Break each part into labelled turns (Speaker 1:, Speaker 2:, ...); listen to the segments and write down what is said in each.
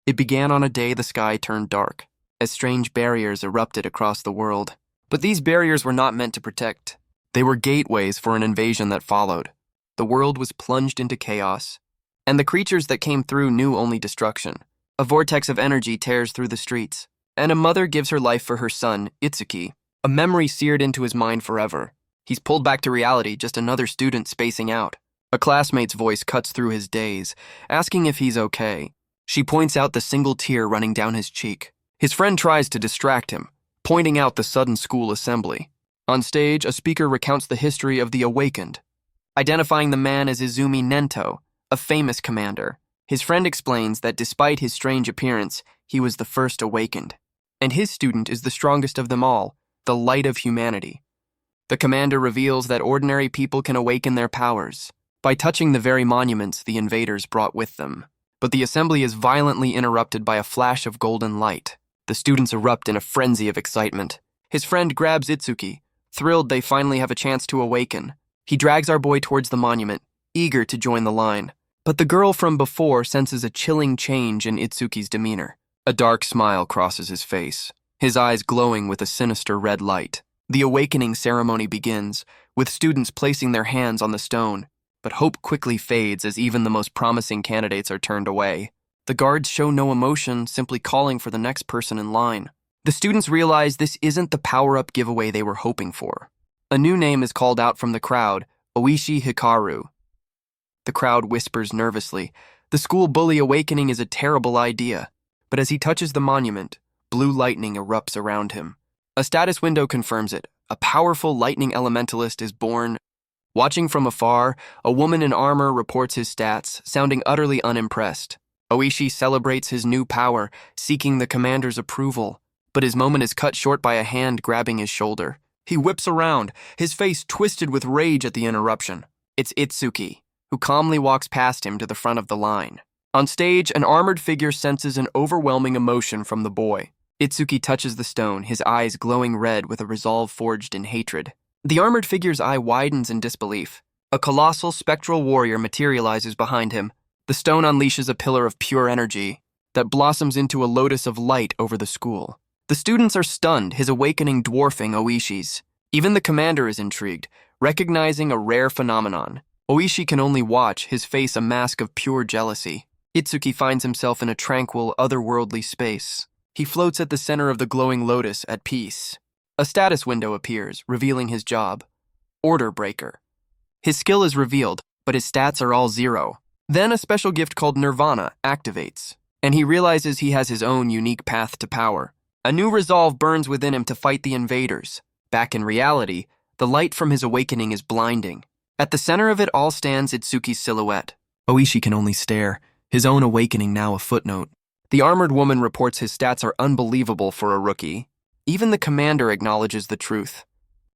Speaker 1: It began on a day the sky turned dark, as strange barriers erupted across the world. But these barriers were not meant to protect. They were gateways for an invasion that followed. The world was plunged into chaos, and the creatures that came through knew only destruction. A vortex of energy tears through the streets, and a mother gives her life for her son, Itsuki, a memory seared into his mind forever. He's pulled back to reality, just another student spacing out. A classmate's voice cuts through his daze, asking if he's okay. She points out the single tear running down his cheek. His friend tries to distract him, pointing out the sudden school assembly. On stage, a speaker recounts the history of the Awakened, identifying the man as Izumi Nento, a famous commander. His friend explains that despite his strange appearance, he was the first awakened, and his student is the strongest of them all, the light of humanity. The commander reveals that ordinary people can awaken their powers by touching the very monuments the invaders brought with them. But the assembly is violently interrupted by a flash of golden light. The students erupt in a frenzy of excitement. His friend grabs Itsuki, thrilled they finally have a chance to awaken. He drags our boy towards the monument, eager to join the line. But the girl from before senses a chilling change in Itsuki's demeanor. A dark smile crosses his face, his eyes glowing with a sinister red light. The awakening ceremony begins, with students placing their hands on the stone. But hope quickly fades as even the most promising candidates are turned away. The guards show no emotion, simply calling for the next person in line. The students realize this isn't the power-up giveaway they were hoping for. A new name is called out from the crowd, Oishi Hikaru. The crowd whispers nervously, the school bully awakening is a terrible idea. But as he touches the monument, blue lightning erupts around him. A status window confirms it. A powerful lightning elementalist is born. Watching from afar, a woman in armor reports his stats, sounding utterly unimpressed. Oishi celebrates his new power, seeking the commander's approval, but his moment is cut short by a hand grabbing his shoulder. He whips around, his face twisted with rage at the interruption. It's Itsuki, who calmly walks past him to the front of the line. On stage, an armored figure senses an overwhelming emotion from the boy. Itsuki touches the stone, his eyes glowing red with a resolve forged in hatred. The armored figure's eye widens in disbelief. A colossal spectral warrior materializes behind him. The stone unleashes a pillar of pure energy that blossoms into a lotus of light over the school. The students are stunned, his awakening dwarfing Oishi's. Even the commander is intrigued, recognizing a rare phenomenon. Oishi can only watch, his face a mask of pure jealousy. Itsuki finds himself in a tranquil, otherworldly space. He floats at the center of the glowing lotus at peace. A status window appears, revealing his job. Order Breaker. His skill is revealed, but his stats are all 0. Then a special gift called Nirvana activates, and he realizes he has his own unique path to power. A new resolve burns within him to fight the invaders. Back in reality, the light from his awakening is blinding. At the center of it all stands Itsuki's silhouette. Oishi can only stare, his own awakening now a footnote. The armored woman reports his stats are unbelievable for a rookie. Even the commander acknowledges the truth.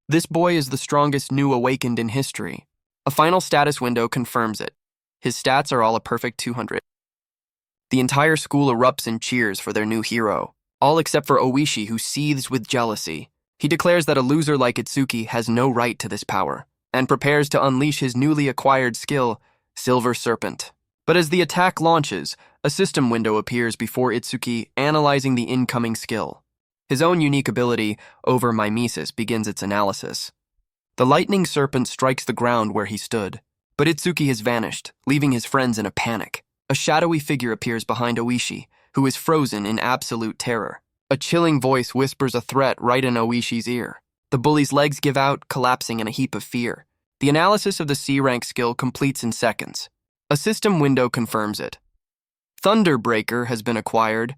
Speaker 1: This boy is the strongest new awakened in history. A final status window confirms it. His stats are all a perfect 200. The entire school erupts in cheers for their new hero, all except for Oishi, who seethes with jealousy. He declares that a loser like Itsuki has no right to this power, and prepares to unleash his newly acquired skill, Silver Serpent. But as the attack launches, a system window appears before Itsuki, analyzing the incoming skill. His own unique ability, Over Mimesis, begins its analysis. The lightning serpent strikes the ground where he stood, but Itsuki has vanished, leaving his friends in a panic. A shadowy figure appears behind Oishi, who is frozen in absolute terror. A chilling voice whispers a threat right in Oishi's ear. The bully's legs give out, collapsing in a heap of fear. The analysis of the C-rank skill completes in seconds. A system window confirms it. Thunderbreaker has been acquired.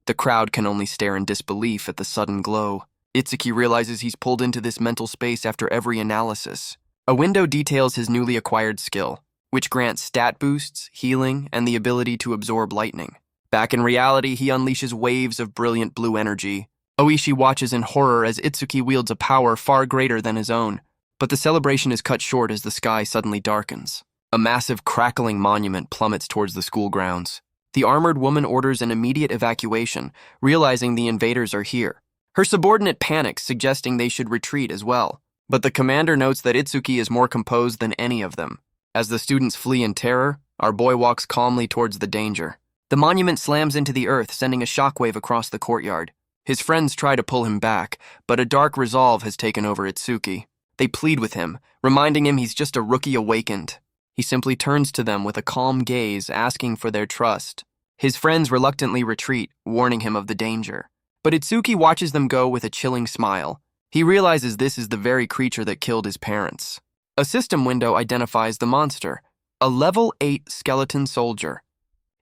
Speaker 1: The crowd can only stare in disbelief at the sudden glow. Itsuki realizes he's pulled into this mental space after every analysis. A window details his newly acquired skill, which grants stat boosts, healing, and the ability to absorb lightning. Back in reality, he unleashes waves of brilliant blue energy. Oishi watches in horror as Itsuki wields a power far greater than his own, but the celebration is cut short as the sky suddenly darkens. A massive crackling monument plummets towards the school grounds. The armored woman orders an immediate evacuation, realizing the invaders are here. Her subordinate panics, suggesting they should retreat as well. But the commander notes that Itsuki is more composed than any of them. As the students flee in terror, our boy walks calmly towards the danger. The monument slams into the earth, sending a shockwave across the courtyard. His friends try to pull him back, but a dark resolve has taken over Itsuki. They plead with him, reminding him he's just a rookie awakened. He simply turns to them with a calm gaze, asking for their trust. His friends reluctantly retreat, warning him of the danger. But Itsuki watches them go with a chilling smile. He realizes this is the very creature that killed his parents. A system window identifies the monster, a level 8 skeleton soldier.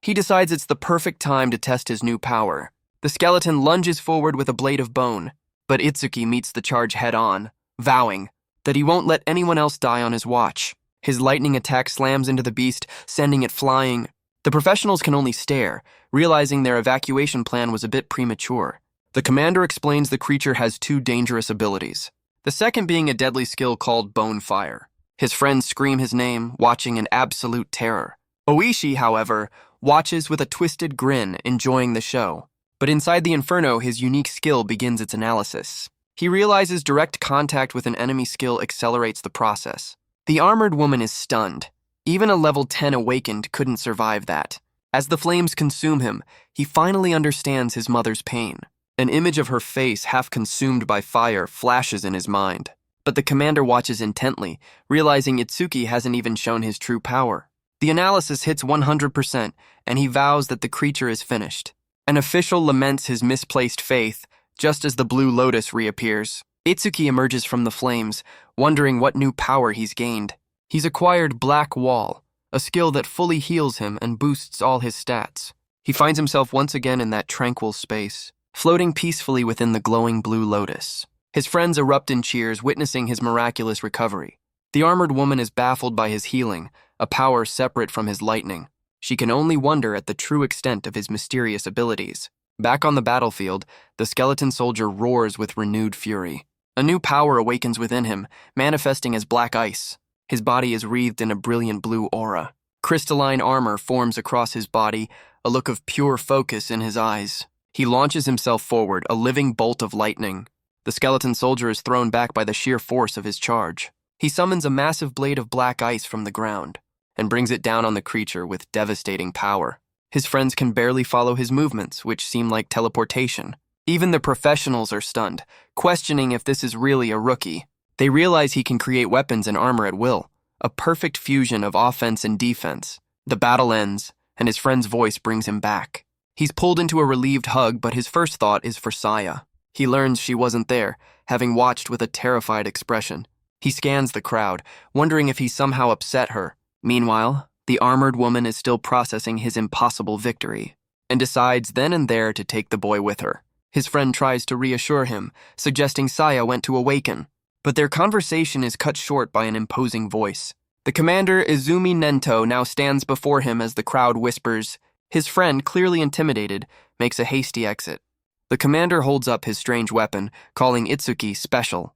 Speaker 1: He decides it's the perfect time to test his new power. The skeleton lunges forward with a blade of bone, but Itsuki meets the charge head-on, vowing that he won't let anyone else die on his watch. His lightning attack slams into the beast, sending it flying. The professionals can only stare, realizing their evacuation plan was a bit premature. The commander explains the creature has 2 dangerous abilities, the second being a deadly skill called Bone Fire. His friends scream his name, watching in absolute terror. Oishi, however, watches with a twisted grin, enjoying the show. But inside the Inferno, his unique skill begins its analysis. He realizes direct contact with an enemy skill accelerates the process. The armored woman is stunned. Even a level 10 awakened couldn't survive that. As the flames consume him, he finally understands his mother's pain. An image of her face, half consumed by fire, flashes in his mind. But the commander watches intently, realizing Itsuki hasn't even shown his true power. The analysis hits 100%, and he vows that the creature is finished. An official laments his misplaced faith, just as the blue lotus reappears. Itsuki emerges from the flames, wondering what new power he's gained. He's acquired Black Wall, a skill that fully heals him and boosts all his stats. He finds himself once again in that tranquil space, floating peacefully within the glowing blue lotus. His friends erupt in cheers, witnessing his miraculous recovery. The armored woman is baffled by his healing, a power separate from his lightning. She can only wonder at the true extent of his mysterious abilities. Back on the battlefield, the skeleton soldier roars with renewed fury. A new power awakens within him, manifesting as black ice. His body is wreathed in a brilliant blue aura. Crystalline armor forms across his body, a look of pure focus in his eyes. He launches himself forward, a living bolt of lightning. The skeleton soldier is thrown back by the sheer force of his charge. He summons a massive blade of black ice from the ground and brings it down on the creature with devastating power. His friends can barely follow his movements, which seem like teleportation. Even the professionals are stunned, questioning if this is really a rookie. They realize he can create weapons and armor at will, a perfect fusion of offense and defense. The battle ends, and his friend's voice brings him back. He's pulled into a relieved hug, but his first thought is for Saya. He learns she wasn't there, having watched with a terrified expression. He scans the crowd, wondering if he somehow upset her. Meanwhile, the armored woman is still processing his impossible victory, and decides then and there to take the boy with her. His friend tries to reassure him, suggesting Saya went to awaken, but their conversation is cut short by an imposing voice. The commander, Izumi Nento, now stands before him as the crowd whispers. His friend, clearly intimidated, makes a hasty exit. The commander holds up his strange weapon, calling Itsuki special.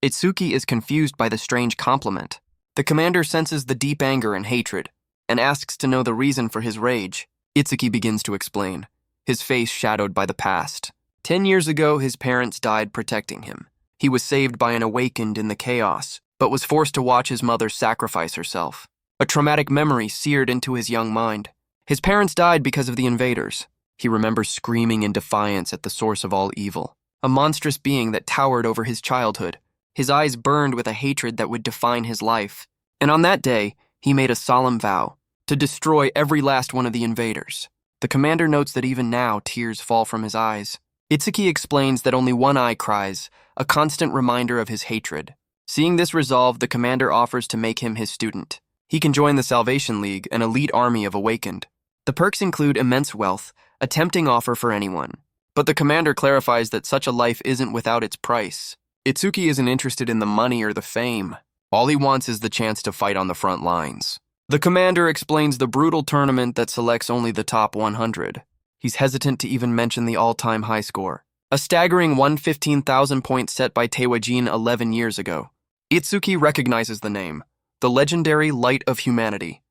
Speaker 1: Itsuki is confused by the strange compliment. The commander senses the deep anger and hatred, and asks to know the reason for his rage. Itsuki begins to explain, his face shadowed by the past. 10 years ago, his parents died protecting him. He was saved by an awakened in the chaos, but was forced to watch his mother sacrifice herself. A traumatic memory seared into his young mind. His parents died because of the invaders. He remembers screaming in defiance at the source of all evil, a monstrous being that towered over his childhood. His eyes burned with a hatred that would define his life. And on that day, he made a solemn vow to destroy every last one of the invaders. The commander notes that even now, tears fall from his eyes. Itsuki explains that only one eye cries, a constant reminder of his hatred. Seeing this resolve, the commander offers to make him his student. He can join the Salvation League, an elite army of awakened. The perks include immense wealth, a tempting offer for anyone. But the commander clarifies that such a life isn't without its price. Itsuki isn't interested in the money or the fame. All he wants is the chance to fight on the front lines. The commander explains the brutal tournament that selects only the top 100. He's hesitant to even mention the all-time high score, a staggering 115,000 points set by Tewajin 11 years ago. Itsuki recognizes the name, the legendary Light of Humanity.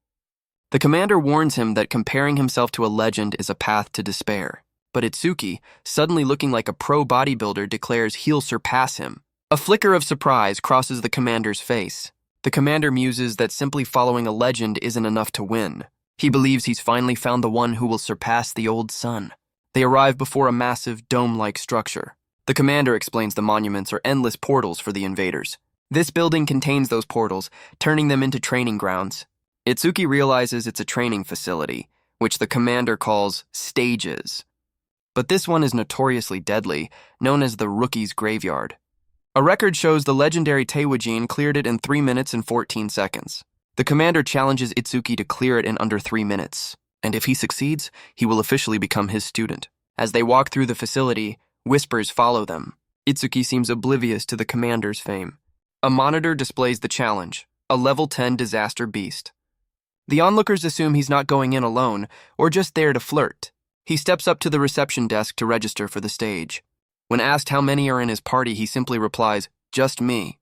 Speaker 1: The commander warns him that comparing himself to a legend is a path to despair. But Itsuki, suddenly looking like a pro bodybuilder, declares he'll surpass him. A flicker of surprise crosses the commander's face. The commander muses that simply following a legend isn't enough to win. He believes he's finally found the one who will surpass the old sun. They arrive before a massive, dome-like structure. The commander explains the monuments are endless portals for the invaders. This building contains those portals, turning them into training grounds. Itsuki realizes it's a training facility, which the commander calls stages. But this one is notoriously deadly, known as the Rookie's Graveyard. A record shows the legendary Taewajin cleared it in 3 minutes and 14 seconds. The commander challenges Itsuki to clear it in under 3 minutes, and if he succeeds, he will officially become his student. As they walk through the facility, whispers follow them. Itsuki seems oblivious to the commander's fame. A monitor displays the challenge, a level 10 disaster beast. The onlookers assume he's not going in alone, or just there to flirt. He steps up to the reception desk to register for the stage. When asked how many are in his party, he simply replies, "Just me."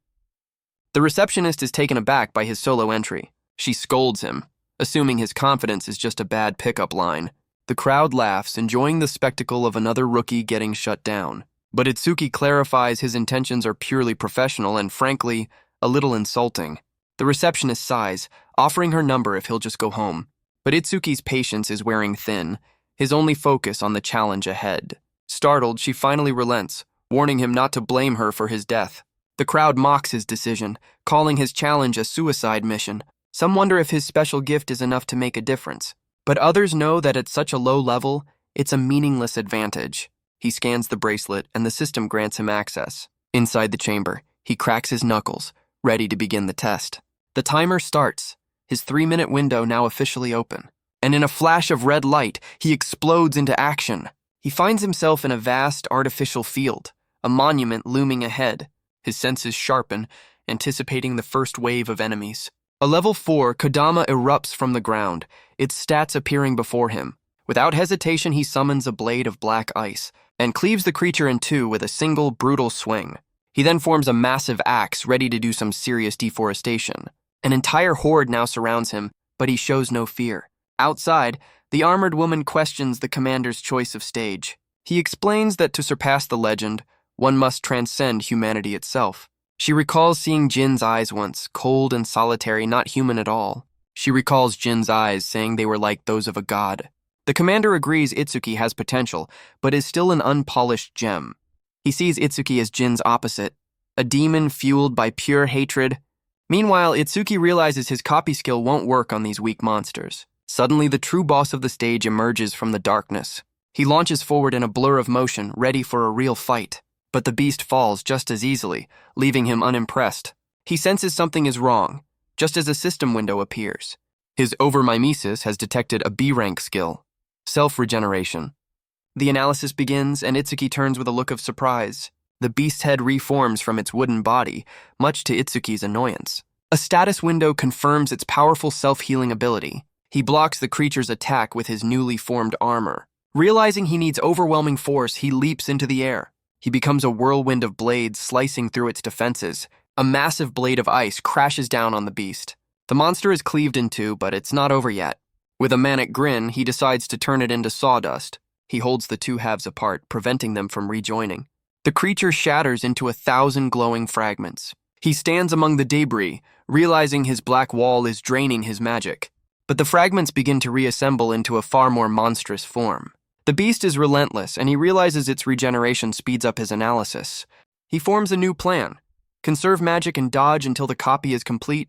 Speaker 1: The receptionist is taken aback by his solo entry. She scolds him, assuming his confidence is just a bad pickup line. The crowd laughs, enjoying the spectacle of another rookie getting shut down. But Itsuki clarifies his intentions are purely professional and, frankly, a little insulting. The receptionist sighs, offering her number if he'll just go home. But Itsuki's patience is wearing thin, his only focus on the challenge ahead. Startled, she finally relents, warning him not to blame her for his death. The crowd mocks his decision, calling his challenge a suicide mission. Some wonder if his special gift is enough to make a difference. But others know that at such a low level, it's a meaningless advantage. He scans the bracelet, and the system grants him access. Inside the chamber, he cracks his knuckles, ready to begin the test. The timer starts, his 3-minute window now officially open. And in a flash of red light, he explodes into action. He finds himself in a vast artificial field, a monument looming ahead. His senses sharpen, anticipating the first wave of enemies. A level 4 Kodama erupts from the ground, its stats appearing before him. Without hesitation, he summons a blade of black ice and cleaves the creature in two with a single brutal swing. He then forms a massive axe ready to do some serious deforestation. An entire horde now surrounds him, but he shows no fear. Outside, the armored woman questions the commander's choice of stage. He explains that to surpass the legend, one must transcend humanity itself. She recalls seeing Jin's eyes once, cold and solitary, not human at all. She recalls Jin's eyes, saying they were like those of a god. The commander agrees Itsuki has potential, but is still an unpolished gem. He sees Itsuki as Jin's opposite, a demon fueled by pure hatred. Meanwhile, Itsuki realizes his copy skill won't work on these weak monsters. Suddenly, the true boss of the stage emerges from the darkness. He launches forward in a blur of motion, ready for a real fight. But the beast falls just as easily, leaving him unimpressed. He senses something is wrong, just as a system window appears. His overmimesis has detected a B-rank skill, self-regeneration. The analysis begins, and Itsuki turns with a look of surprise. The beast's head reforms from its wooden body, much to Itsuki's annoyance. A status window confirms its powerful self-healing ability. He blocks the creature's attack with his newly formed armor. Realizing he needs overwhelming force, he leaps into the air. He becomes a whirlwind of blades slicing through its defenses. A massive blade of ice crashes down on the beast. The monster is cleaved in two, but it's not over yet. With a manic grin, he decides to turn it into sawdust. He holds the two halves apart, preventing them from rejoining. The creature shatters into 1,000 glowing fragments. He stands among the debris, realizing his black wall is draining his magic. But the fragments begin to reassemble into a far more monstrous form. The beast is relentless, and he realizes its regeneration speeds up his analysis. He forms a new plan: conserve magic and dodge until the copy is complete.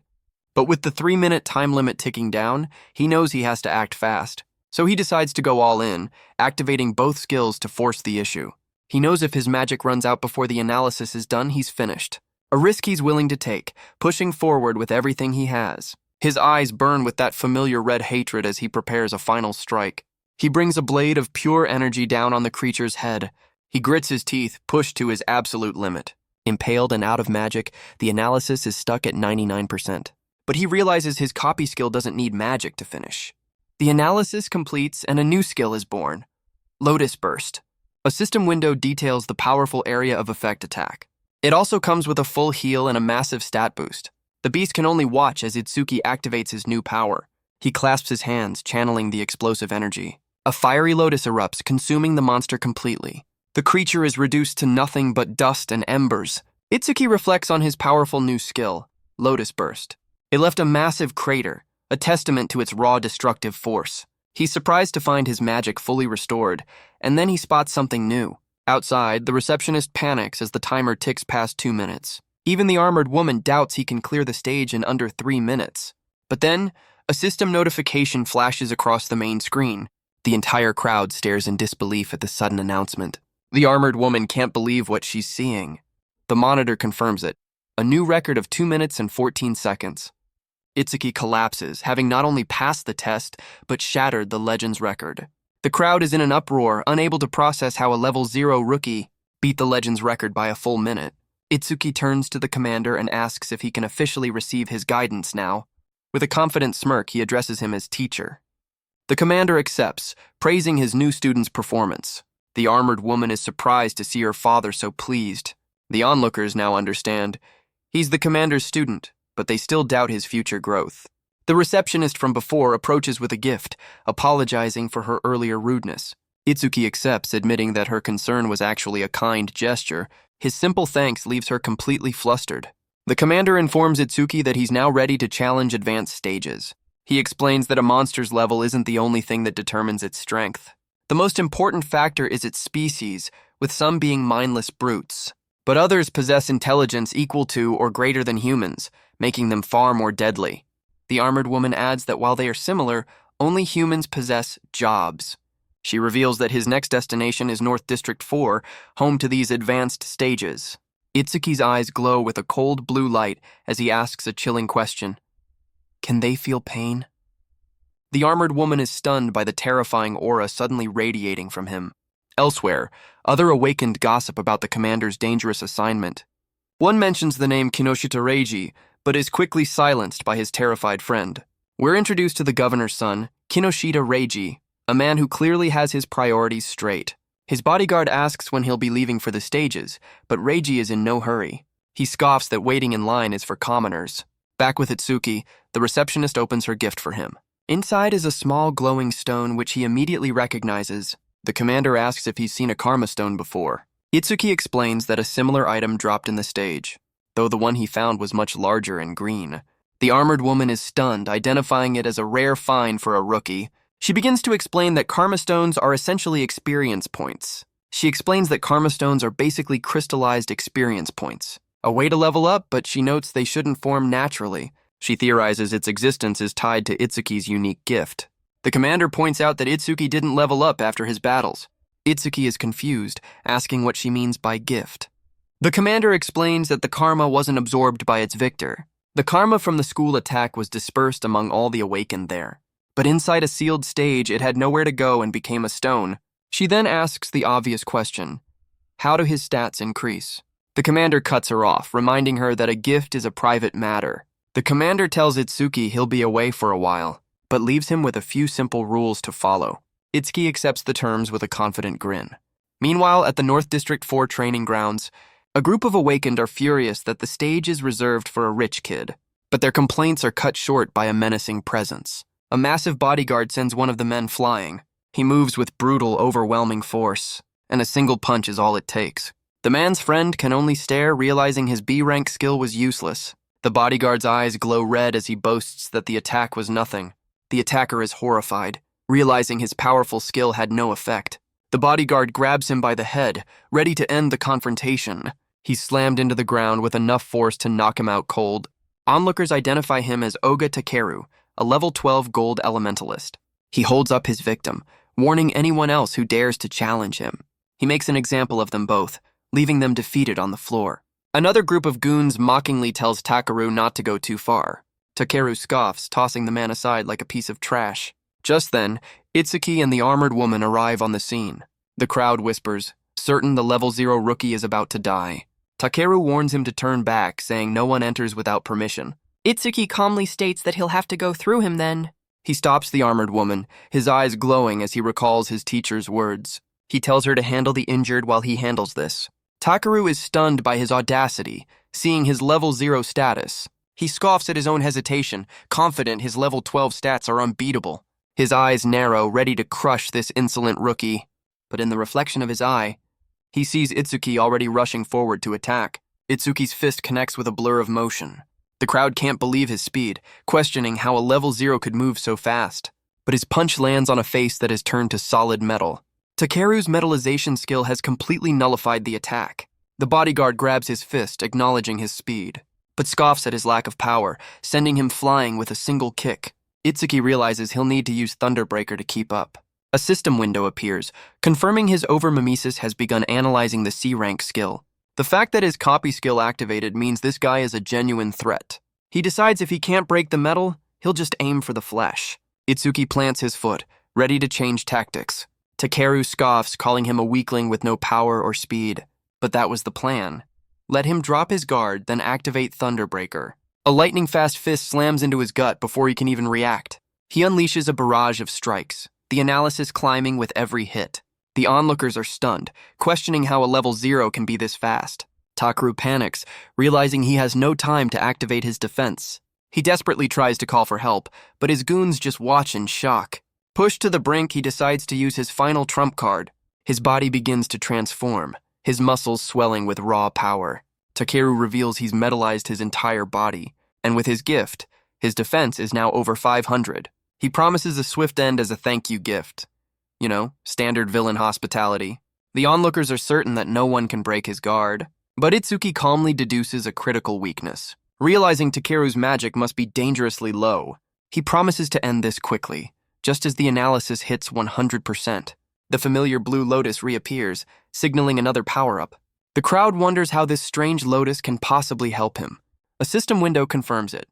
Speaker 1: But with the 3-minute time limit ticking down, he knows he has to act fast. So he decides to go all in, activating both skills to force the issue. He knows if his magic runs out before the analysis is done, he's finished. A risk he's willing to take, pushing forward with everything he has. His eyes burn with that familiar red hatred as he prepares a final strike. He brings a blade of pure energy down on the creature's head. He grits his teeth, pushed to his absolute limit. Impaled and out of magic, the analysis is stuck at 99%. But he realizes his copy skill doesn't need magic to finish. The analysis completes and a new skill is born: Lotus Burst. A system window details the powerful area of effect attack. It also comes with a full heal and a massive stat boost. The beast can only watch as Itsuki activates his new power. He clasps his hands, channeling the explosive energy. A fiery lotus erupts, consuming the monster completely. The creature is reduced to nothing but dust and embers. Itsuki reflects on his powerful new skill, Lotus Burst. It left a massive crater, a testament to its raw destructive force. He's surprised to find his magic fully restored, and then he spots something new. Outside, the receptionist panics as the timer ticks past 2 minutes. Even the armored woman doubts he can clear the stage in under 3 minutes. But then, a system notification flashes across the main screen. The entire crowd stares in disbelief at the sudden announcement. The armored woman can't believe what she's seeing. The monitor confirms it. A new record of 2 minutes and 14 seconds. Itsuki collapses, having not only passed the test, but shattered the Legends record. The crowd is in an uproar, unable to process how a level 0 rookie beat the Legends record by a full minute. Itsuki turns to the commander and asks if he can officially receive his guidance now. With a confident smirk, he addresses him as teacher. The commander accepts, praising his new student's performance. The armored woman is surprised to see her father so pleased. The onlookers now understand. He's the commander's student, but they still doubt his future growth. The receptionist from before approaches with a gift, apologizing for her earlier rudeness. Itsuki accepts, admitting that her concern was actually a kind gesture. His simple thanks leaves her completely flustered. The commander informs Itsuki that he's now ready to challenge advanced stages. He explains that a monster's level isn't the only thing that determines its strength. The most important factor is its species, with some being mindless brutes. But others possess intelligence equal to or greater than humans, making them far more deadly. The armored woman adds that while they are similar, only humans possess jobs. She reveals that his next destination is North District 4, home to these advanced stages. Itsuki's eyes glow with a cold blue light as he asks a chilling question. Can they feel pain? The armored woman is stunned by the terrifying aura suddenly radiating from him. Elsewhere, other awakened gossip about the commander's dangerous assignment. One mentions the name Kinoshita Reiji, but is quickly silenced by his terrified friend. We're introduced to the governor's son, Kinoshita Reiji, a man who clearly has his priorities straight. His bodyguard asks when he'll be leaving for the stages, but Reiji is in no hurry. He scoffs that waiting in line is for commoners. Back with Itsuki, the receptionist opens her gift for him. Inside is a small glowing stone which he immediately recognizes. The commander asks if he's seen a karma stone before. Itsuki explains that a similar item dropped in the stage, though the one he found was much larger and green. The armored woman is stunned, identifying it as a rare find for a rookie. She begins to explain that karma stones are essentially experience points. She explains that karma stones are basically crystallized experience points. A way to level up, but she notes they shouldn't form naturally. She theorizes its existence is tied to Itsuki's unique gift. The commander points out that Itsuki didn't level up after his battles. Itsuki is confused, asking what she means by gift. The commander explains that the karma wasn't absorbed by its victor. The karma from the school attack was dispersed among all the awakened there. But inside a sealed stage, it had nowhere to go and became a stone. She then asks the obvious question. How do his stats increase? The commander cuts her off, reminding her that a gift is a private matter. The commander tells Itsuki he'll be away for a while, but leaves him with a few simple rules to follow. Itsuki accepts the terms with a confident grin. Meanwhile, at the North District 4 training grounds, a group of awakened are furious that the stage is reserved for a rich kid, but their complaints are cut short by a menacing presence. A massive bodyguard sends one of the men flying. He moves with brutal, overwhelming force, and a single punch is all it takes. The man's friend can only stare, realizing his B-rank skill was useless. The bodyguard's eyes glow red as he boasts that the attack was nothing. The attacker is horrified, realizing his powerful skill had no effect. The bodyguard grabs him by the head, ready to end the confrontation. He's slammed into the ground with enough force to knock him out cold. Onlookers identify him as Oga Takeru, a level 12 gold elementalist. He holds up his victim, warning anyone else who dares to challenge him. He makes an example of them both, leaving them defeated on the floor. Another group of goons mockingly tells Takeru not to go too far. Takeru scoffs, tossing the man aside like a piece of trash. Just then, Itsuki and the armored woman arrive on the scene. The crowd whispers, certain the level 0 rookie is about to die. Takeru warns him to turn back, saying no one enters without permission. Itsuki calmly states that he'll have to go through him then. He stops the armored woman, his eyes glowing as he recalls his teacher's words. He tells her to handle the injured while he handles this. Takeru is stunned by his audacity, seeing his level 0 status. He scoffs at his own hesitation, confident his level 12 stats are unbeatable. His eyes narrow, ready to crush this insolent rookie. But in the reflection of his eye, he sees Itsuki already rushing forward to attack. Itsuki's fist connects with a blur of motion. The crowd can't believe his speed, questioning how a level 0 could move so fast. But his punch lands on a face that has turned to solid metal. Takeru's metallization skill has completely nullified the attack. The bodyguard grabs his fist, acknowledging his speed, but scoffs at his lack of power, sending him flying with a single kick. Itsuki realizes he'll need to use Thunderbreaker to keep up. A system window appears, confirming his overmimesis has begun analyzing the C-rank skill. The fact that his copy skill activated means this guy is a genuine threat. He decides if he can't break the metal, he'll just aim for the flesh. Itsuki plants his foot, ready to change tactics. Takeru scoffs, calling him a weakling with no power or speed. But that was the plan. Let him drop his guard, then activate Thunderbreaker. A lightning-fast fist slams into his gut before he can even react. He unleashes a barrage of strikes, the analysis climbing with every hit. The onlookers are stunned, questioning how a level 0 can be this fast. Takeru panics, realizing he has no time to activate his defense. He desperately tries to call for help, but his goons just watch in shock. Pushed to the brink, he decides to use his final trump card. His body begins to transform, his muscles swelling with raw power. Takeru reveals he's metallized his entire body, and with his gift, his defense is now over 500. He promises a swift end as a thank you gift. You know, standard villain hospitality. The onlookers are certain that no one can break his guard, but Itsuki calmly deduces a critical weakness. Realizing Takeru's magic must be dangerously low, he promises to end this quickly, just as the analysis hits 100%. The familiar blue lotus reappears, signaling another power-up. The crowd wonders how this strange lotus can possibly help him. A system window confirms it.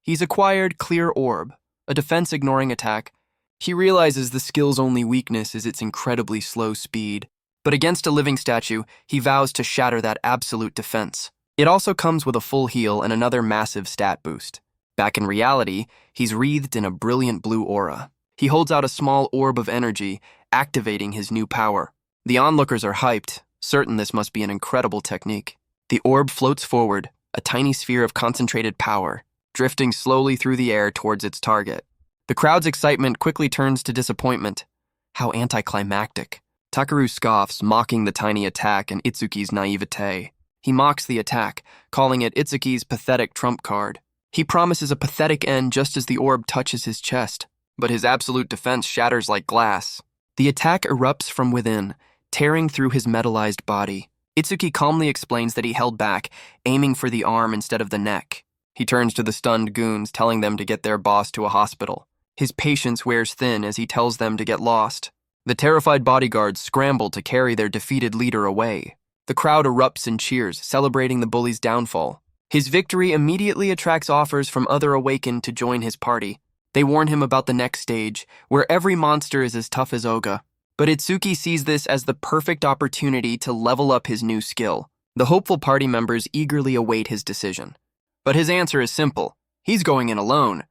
Speaker 1: He's acquired Clear Orb, a defense-ignoring attack. He realizes the skill's only weakness is its incredibly slow speed, but against a living statue, he vows to shatter that absolute defense. It also comes with a full heal and another massive stat boost. Back in reality, he's wreathed in a brilliant blue aura. He holds out a small orb of energy, activating his new power. The onlookers are hyped, certain this must be an incredible technique. The orb floats forward, a tiny sphere of concentrated power, drifting slowly through the air towards its target. The crowd's excitement quickly turns to disappointment. How anticlimactic. Takeru scoffs, mocking the tiny attack and Itsuki's naivete. He mocks the attack, calling it Itsuki's pathetic trump card. He promises a pathetic end just as the orb touches his chest, but his absolute defense shatters like glass. The attack erupts from within, tearing through his metallized body. Itsuki calmly explains that he held back, aiming for the arm instead of the neck. He turns to the stunned goons, telling them to get their boss to a hospital. His patience wears thin as he tells them to get lost. The terrified bodyguards scramble to carry their defeated leader away. The crowd erupts in cheers, celebrating the bully's downfall. His victory immediately attracts offers from other Awakened to join his party. They warn him about the next stage, where every monster is as tough as Oga. But Itsuki sees this as the perfect opportunity to level up his new skill. The hopeful party members eagerly await his decision. But his answer is simple. He's going in alone.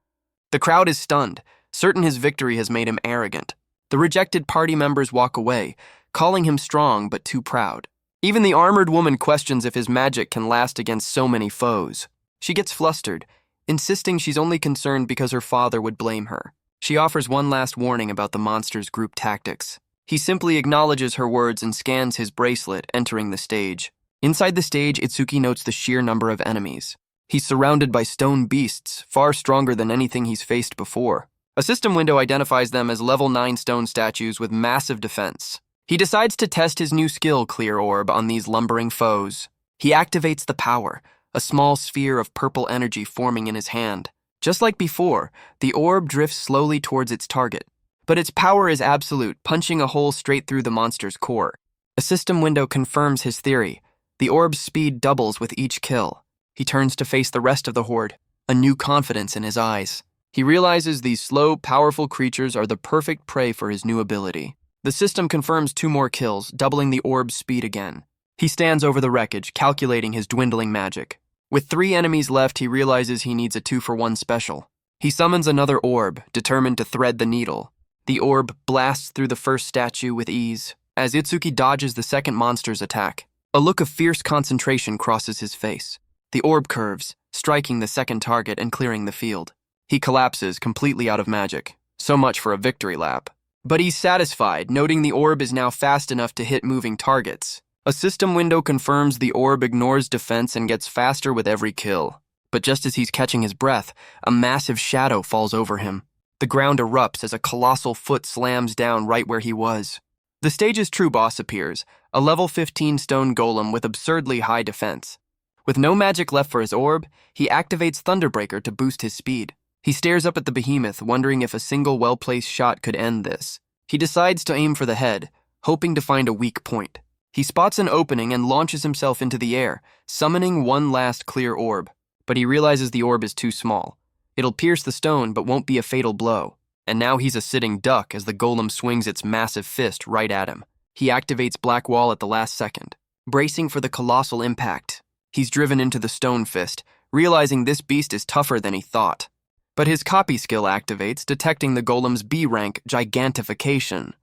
Speaker 1: The crowd is stunned, certain his victory has made him arrogant. The rejected party members walk away, calling him strong but too proud. Even the armored woman questions if his magic can last against so many foes. She gets flustered, insisting she's only concerned because her father would blame her. She offers one last warning about the monster's group tactics. He simply acknowledges her words and scans his bracelet, entering the stage. Inside the stage, Itsuki notes the sheer number of enemies. He's surrounded by stone beasts, far stronger than anything he's faced before. A system window identifies them as level 9 stone statues with massive defense. He decides to test his new skill, Clear Orb, on these lumbering foes. He activates the power, a small sphere of purple energy forming in his hand. Just like before, the orb drifts slowly towards its target. But its power is absolute, punching a hole straight through the monster's core. A system window confirms his theory. The orb's speed doubles with each kill. He turns to face the rest of the horde, a new confidence in his eyes. He realizes these slow, powerful creatures are the perfect prey for his new ability. The system confirms 2 more kills, doubling the orb's speed again. He stands over the wreckage, calculating his dwindling magic. With 3 enemies left, he realizes he needs a 2-for-1 special. He summons another orb, determined to thread the needle. The orb blasts through the first statue with ease, as Itsuki dodges the second monster's attack. A look of fierce concentration crosses his face. The orb curves, striking the second target and clearing the field. He collapses, completely out of magic. So much for a victory lap. But he's satisfied, noting the orb is now fast enough to hit moving targets. A system window confirms the orb ignores defense and gets faster with every kill. But just as he's catching his breath, a massive shadow falls over him. The ground erupts as a colossal foot slams down right where he was. The stage's true boss appears, a level 15 stone golem with absurdly high defense. With no magic left for his orb, he activates Thunderbreaker to boost his speed. He stares up at the behemoth, wondering if a single well-placed shot could end this. He decides to aim for the head, hoping to find a weak point. He spots an opening and launches himself into the air, summoning one last clear orb. But he realizes the orb is too small. It'll pierce the stone but won't be a fatal blow. And now he's a sitting duck as the golem swings its massive fist right at him. He activates Black Wall at the last second. Bracing for the colossal impact, he's driven into the stone fist, realizing this beast is tougher than he thought. But his copy skill activates, detecting the golem's B-rank gigantification.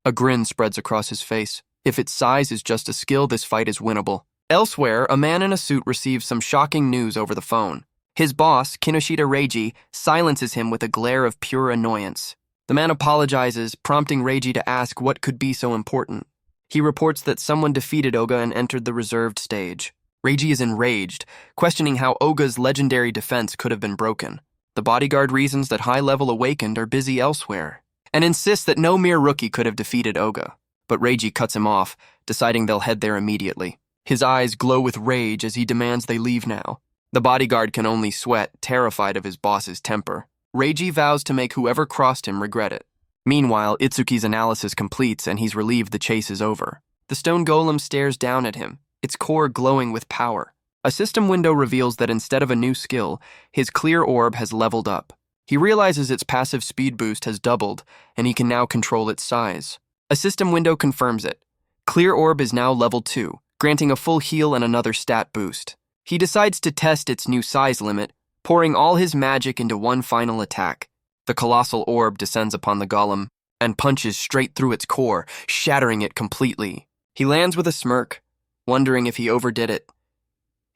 Speaker 1: A grin spreads across his face. If its size is just a skill, this fight is winnable. Elsewhere, a man in a suit receives some shocking news over the phone. His boss, Kinoshita Reiji, silences him with a glare of pure annoyance. The man apologizes, prompting Reiji to ask what could be so important. He reports that someone defeated Oga and entered the reserved stage. Reiji is enraged, questioning how Oga's legendary defense could have been broken. The bodyguard reasons that high-level awakened are busy elsewhere, and insists that no mere rookie could have defeated Oga. But Reiji cuts him off, deciding they'll head there immediately. His eyes glow with rage as he demands they leave now. The bodyguard can only sweat, terrified of his boss's temper. Reiji vows to make whoever crossed him regret it. Meanwhile, Itsuki's analysis completes and he's relieved the chase is over. The stone golem stares down at him, its core glowing with power. A system window reveals that instead of a new skill, his clear orb has leveled up. He realizes its passive speed boost has doubled, and he can now control its size. A system window confirms it. Clear orb is now level 2, granting a full heal and another stat boost. He decides to test its new size limit, pouring all his magic into one final attack. The colossal orb descends upon the golem and punches straight through its core, shattering it completely. He lands with a smirk, wondering if he overdid it.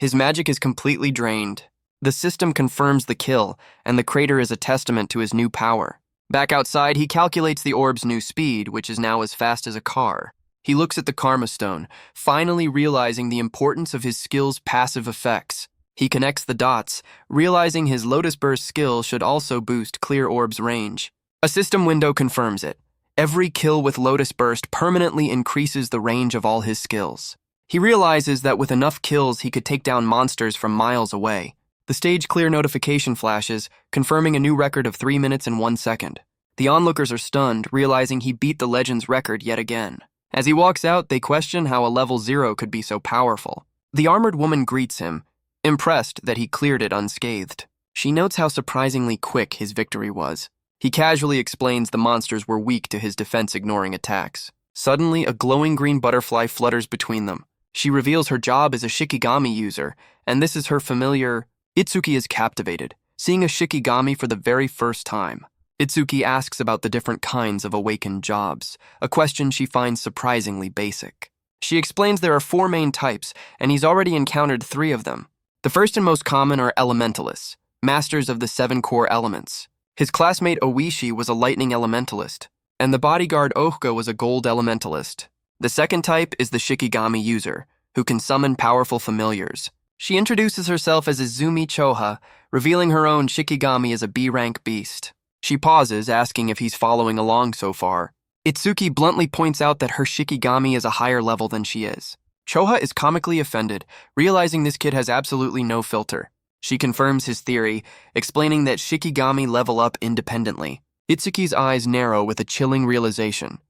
Speaker 1: His magic is completely drained. The system confirms the kill, and the crater is a testament to his new power. Back outside, he calculates the orb's new speed, which is now as fast as a car. He looks at the Karma Stone, finally realizing the importance of his skill's passive effects. He connects the dots, realizing his Lotus Burst skill should also boost Clear Orb's range. A system window confirms it. Every kill with Lotus Burst permanently increases the range of all his skills. He realizes that with enough kills, he could take down monsters from miles away. The stage clear notification flashes, confirming a new record of 3 minutes and 1 second. The onlookers are stunned, realizing he beat the Legend's record yet again. As he walks out, they question how a level 0 could be so powerful. The armored woman greets him, impressed that he cleared it unscathed. She notes how surprisingly quick his victory was. He casually explains the monsters were weak to his defense-ignoring attacks. Suddenly, a glowing green butterfly flutters between them. She reveals her job as a Shikigami user, and this is her familiar. Itsuki is captivated, seeing a Shikigami for the very first time. Itsuki asks about the different kinds of awakened jobs, a question she finds surprisingly basic. She explains there are 4 main types, and he's already encountered 3 of them. The first and most common are elementalists, masters of the 7 core elements. His classmate Oishi was a lightning elementalist, and the bodyguard Ohga was a gold elementalist. The second type is the Shikigami user, who can summon powerful familiars. She introduces herself as Izumi Choha, revealing her own Shikigami as a B-rank beast. She pauses, asking if he's following along so far. Itsuki bluntly points out that her Shikigami is a higher level than she is. Choha is comically offended, realizing this kid has absolutely no filter. She confirms his theory, explaining that Shikigami level up independently. Itsuki's eyes narrow with a chilling realization.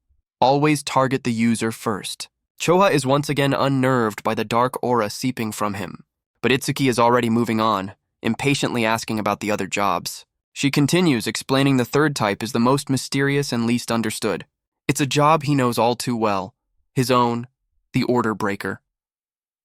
Speaker 1: Always target the user first. Choha is once again unnerved by the dark aura seeping from him. But Itsuki is already moving on, impatiently asking about the other jobs. She continues, explaining the third type is the most mysterious and least understood. It's a job he knows all too well, his own, the Order Breaker.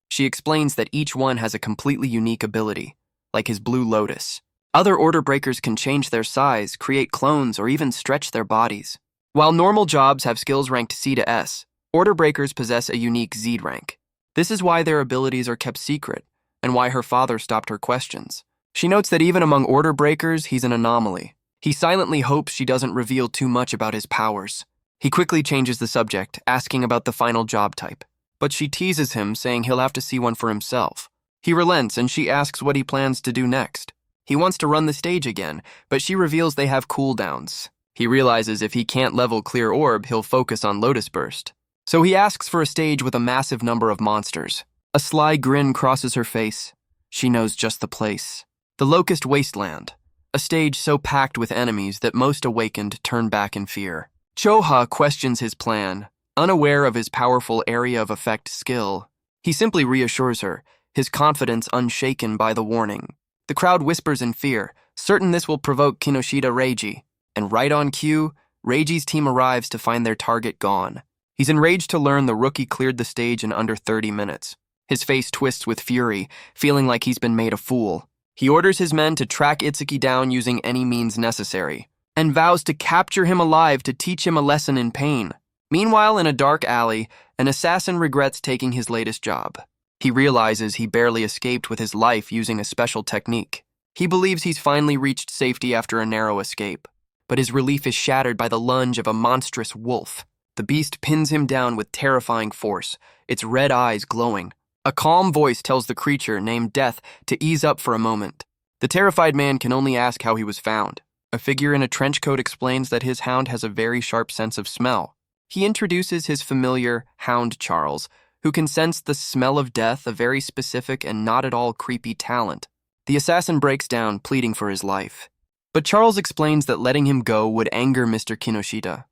Speaker 1: She explains that each one has a completely unique ability, like his Blue Lotus. Other Order Breakers can change their size, create clones, or even stretch their bodies. While normal jobs have skills ranked C to S, Order Breakers possess a unique Z rank. This is why their abilities are kept secret, and why her father stopped her questions. She notes that even among Order Breakers, he's an anomaly. He silently hopes she doesn't reveal too much about his powers. He quickly changes the subject, asking about the final job type. But she teases him, saying he'll have to see one for himself. He relents and she asks what he plans to do next. He wants to run the stage again, but she reveals they have cooldowns. He realizes if he can't level Clear Orb, he'll focus on Lotus Burst. So he asks for a stage with a massive number of monsters. A sly grin crosses her face. She knows just the place. The Locust Wasteland, a stage so packed with enemies that most awakened turn back in fear. Choha questions his plan, unaware of his powerful area of effect skill. He simply reassures her, his confidence unshaken by the warning. The crowd whispers in fear, certain this will provoke Kinoshita Reiji. And right on cue, Reiji's team arrives to find their target gone. He's enraged to learn the rookie cleared the stage in under 30 minutes. His face twists with fury, feeling like he's been made a fool. He orders his men to track Itsuki down using any means necessary, and vows to capture him alive to teach him a lesson in pain. Meanwhile, in a dark alley, an assassin regrets taking his latest job. He realizes he barely escaped with his life using a special technique. He believes he's finally reached safety after a narrow escape, but his relief is shattered by the lunge of a monstrous wolf. The beast pins him down with terrifying force, its red eyes glowing. A calm voice tells the creature, named Death, to ease up for a moment. The terrified man can only ask how he was found. A figure in a trench coat explains that his hound has a very sharp sense of smell. He introduces his familiar hound Charles, who can sense the smell of death, a very specific and not at all creepy talent. The assassin breaks down, pleading for his life. But Charles explains that letting him go would anger Mr. Kinoshita.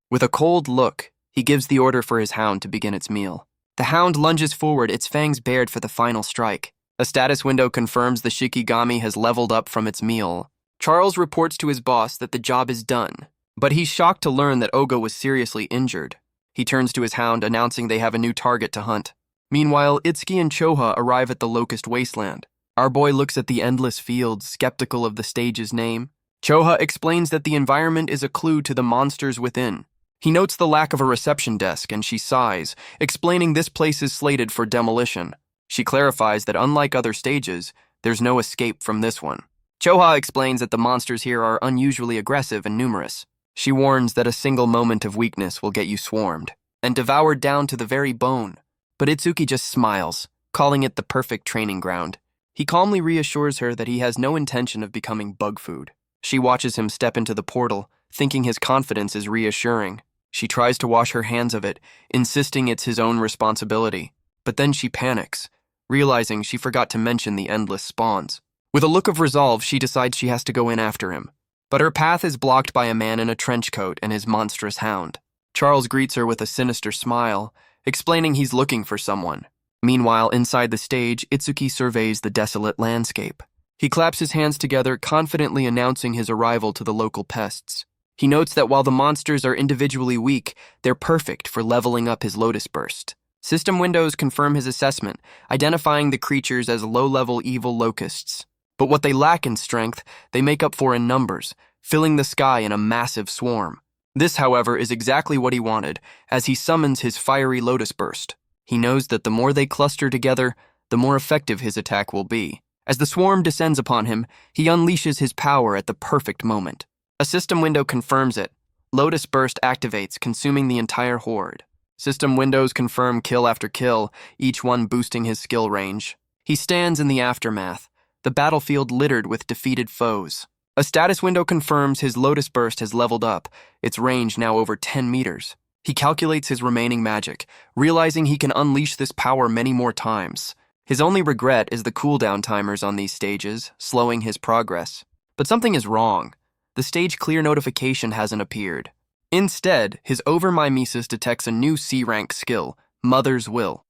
Speaker 1: With a cold look, he gives the order for his hound to begin its meal. The hound lunges forward, its fangs bared for the final strike. A status window confirms the Shikigami has leveled up from its meal. Charles reports to his boss that the job is done, but he's shocked to learn that Ogo was seriously injured. He turns to his hound, announcing they have a new target to hunt. Meanwhile, Itsuki and Choha arrive at the Locust Wasteland. Our boy looks at the endless fields, skeptical of the stage's name. Choha explains that the environment is a clue to the monsters within. He notes the lack of a reception desk, and she sighs, explaining this place is slated for demolition. She clarifies that unlike other stages, there's no escape from this one. Choha explains that the monsters here are unusually aggressive and numerous. She warns that a single moment of weakness will get you swarmed and devoured down to the very bone. But Itsuki just smiles, calling it the perfect training ground. He calmly reassures her that he has no intention of becoming bug food. She watches him step into the portal, thinking his confidence is reassuring. She tries to wash her hands of it, insisting it's his own responsibility. But then she panics, realizing she forgot to mention the endless spawns. With a look of resolve, she decides she has to go in after him. But her path is blocked by a man in a trench coat and his monstrous hound. Charles greets her with a sinister smile, explaining he's looking for someone. Meanwhile, inside the stage, Itsuki surveys the desolate landscape. He claps his hands together, confidently announcing his arrival to the local pests. He notes that while the monsters are individually weak, they're perfect for leveling up his Lotus Burst. System windows confirm his assessment, identifying the creatures as low-level evil locusts. But what they lack in strength, they make up for in numbers, filling the sky in a massive swarm. This, however, is exactly what he wanted, as he summons his fiery Lotus Burst. He knows that the more they cluster together, the more effective his attack will be. As the swarm descends upon him, he unleashes his power at the perfect moment. A system window confirms it. Lotus Burst activates, consuming the entire horde. System windows confirm kill after kill, each one boosting his skill range. He stands in the aftermath, the battlefield littered with defeated foes. A status window confirms his Lotus Burst has leveled up, its range now over 10 meters. He calculates his remaining magic, realizing he can unleash this power many more times. His only regret is the cooldown timers on these stages, slowing his progress. But something is wrong. The stage clear notification hasn't appeared. Instead, his overmimesis detects a new C-rank skill, Mother's Will.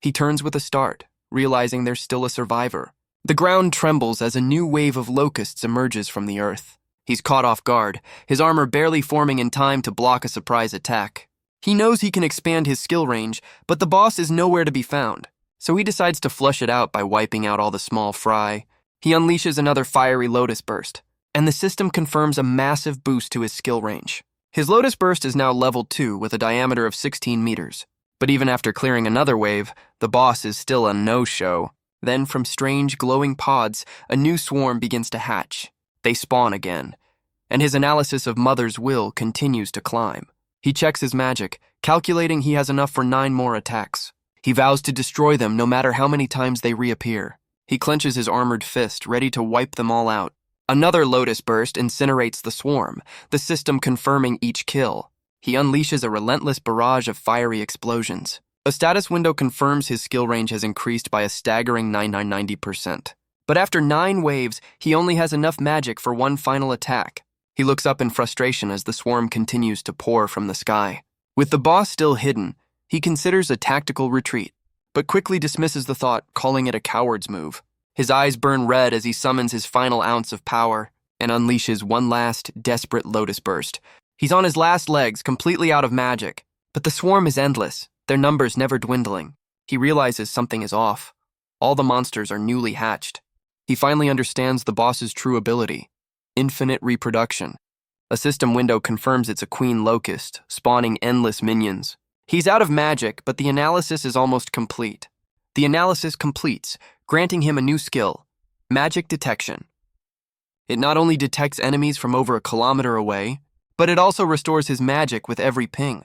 Speaker 1: He turns with a start, realizing there's still a survivor. The ground trembles as a new wave of locusts emerges from the earth. He's caught off guard, his armor barely forming in time to block a surprise attack. He knows he can expand his skill range, but the boss is nowhere to be found. So he decides to flush it out by wiping out all the small fry. He unleashes another fiery Lotus Burst, and the system confirms a massive boost to his skill range. His Lotus Burst is now level 2 with a diameter of 16 meters. But even after clearing another wave, the boss is still a no-show. Then, from strange glowing pods, a new swarm begins to hatch. They spawn again, and his analysis of Mother's Will continues to climb. He checks his magic, calculating he has enough for 9 more attacks. He vows to destroy them no matter how many times they reappear. He clenches his armored fist, ready to wipe them all out. Another Lotus Burst incinerates the swarm, the system confirming each kill. He unleashes a relentless barrage of fiery explosions. A status window confirms his skill range has increased by a staggering 9990%. But after 9 waves, he only has enough magic for one final attack. He looks up in frustration as the swarm continues to pour from the sky. With the boss still hidden, he considers a tactical retreat, but quickly dismisses the thought, calling it a coward's move. His eyes burn red as he summons his final ounce of power and unleashes one last, desperate Lotus Burst. He's on his last legs, completely out of magic, but the swarm is endless, their numbers never dwindling. He realizes something is off. All the monsters are newly hatched. He finally understands the boss's true ability: infinite reproduction. A system window confirms it's a queen locust, spawning endless minions. He's out of magic, but the analysis is almost complete. The analysis completes, granting him a new skill: magic detection. It not only detects enemies from over a kilometer away, but it also restores his magic with every ping.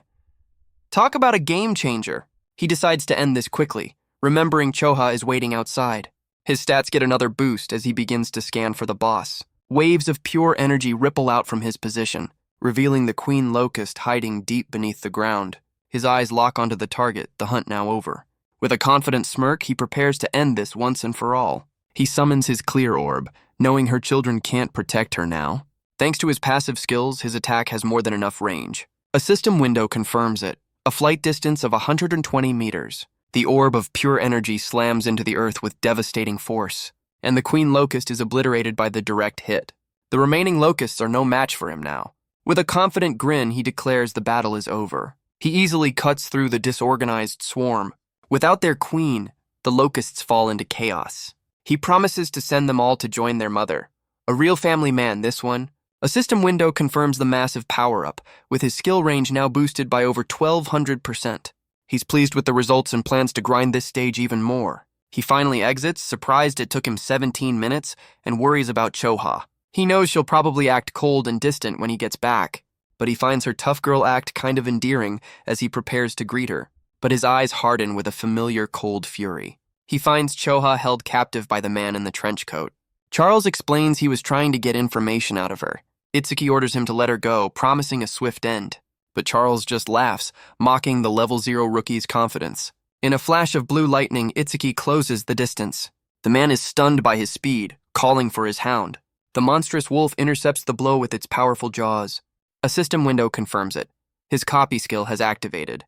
Speaker 1: Talk about a game changer. He decides to end this quickly, remembering Choha is waiting outside. His stats get another boost as he begins to scan for the boss. Waves of pure energy ripple out from his position, revealing the queen locust hiding deep beneath the ground. His eyes lock onto the target, the hunt now over. With a confident smirk, he prepares to end this once and for all. He summons his clear orb, knowing her children can't protect her now. Thanks to his passive skills, his attack has more than enough range. A system window confirms it, a flight distance of 120 meters. The orb of pure energy slams into the earth with devastating force, and the queen locust is obliterated by the direct hit. The remaining locusts are no match for him now. With a confident grin, he declares the battle is over. He easily cuts through the disorganized swarm. Without their queen, the locusts fall into chaos. He promises to send them all to join their mother. A real family man, this one. A system window confirms the massive power-up, with his skill range now boosted by over 1200%. He's pleased with the results and plans to grind this stage even more. He finally exits, surprised it took him 17 minutes, and worries about Choha. He knows she'll probably act cold and distant when he gets back, but he finds her tough girl act kind of endearing as he prepares to greet her. But his eyes harden with a familiar cold fury. He finds Choha held captive by the man in the trench coat. Charles explains he was trying to get information out of her. Itsuki orders him to let her go, promising a swift end. But Charles just laughs, mocking the level 0 rookie's confidence. In a flash of blue lightning, Itsuki closes the distance. The man is stunned by his speed, calling for his hound. The monstrous wolf intercepts the blow with its powerful jaws. A system window confirms it. His copy skill has activated.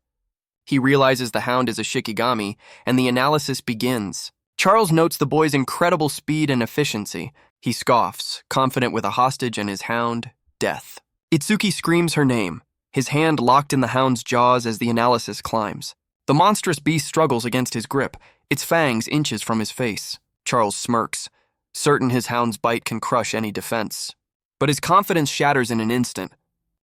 Speaker 1: He realizes the hound is a Shikigami, and the analysis begins. Charles notes the boy's incredible speed and efficiency. He scoffs, confident with a hostage and his hound, Death. Itsuki screams her name, his hand locked in the hound's jaws as the analysis climbs. The monstrous beast struggles against his grip, its fangs inches from his face. Charles smirks, certain his hound's bite can crush any defense. But his confidence shatters in an instant.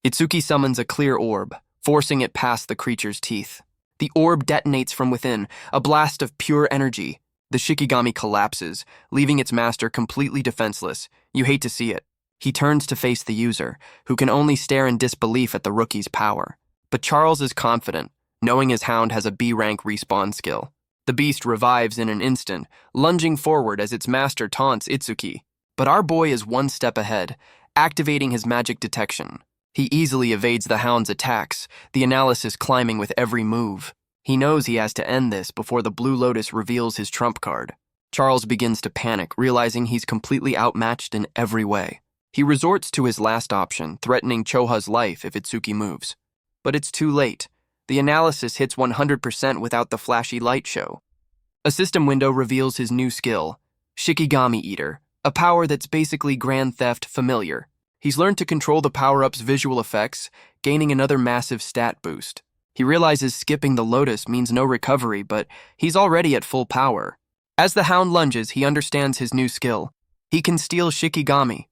Speaker 1: Itsuki summons a clear orb, forcing it past the creature's teeth. The orb detonates from within, a blast of pure energy. The Shikigami collapses, leaving its master completely defenseless. You hate to see it. He turns to face the user, who can only stare in disbelief at the rookie's power. But Charles is confident, knowing his hound has a B-rank respawn skill. The beast revives in an instant, lunging forward as its master taunts Itsuki. But our boy is one step ahead, activating his magic detection. He easily evades the hound's attacks, the analysis climbing with every move. He knows he has to end this before the Blue Lotus reveals his trump card. Charles begins to panic, realizing he's completely outmatched in every way. He resorts to his last option, threatening Choha's life if Itsuki moves. But it's too late. The analysis hits 100% without the flashy light show. A system window reveals his new skill, Shikigami Eater, a power that's basically Grand Theft familiar. He's learned to control the power-up's visual effects, gaining another massive stat boost. He realizes skipping the Lotus means no recovery, but he's already at full power. As the hound lunges, he understands his new skill. He can steal Shikigami.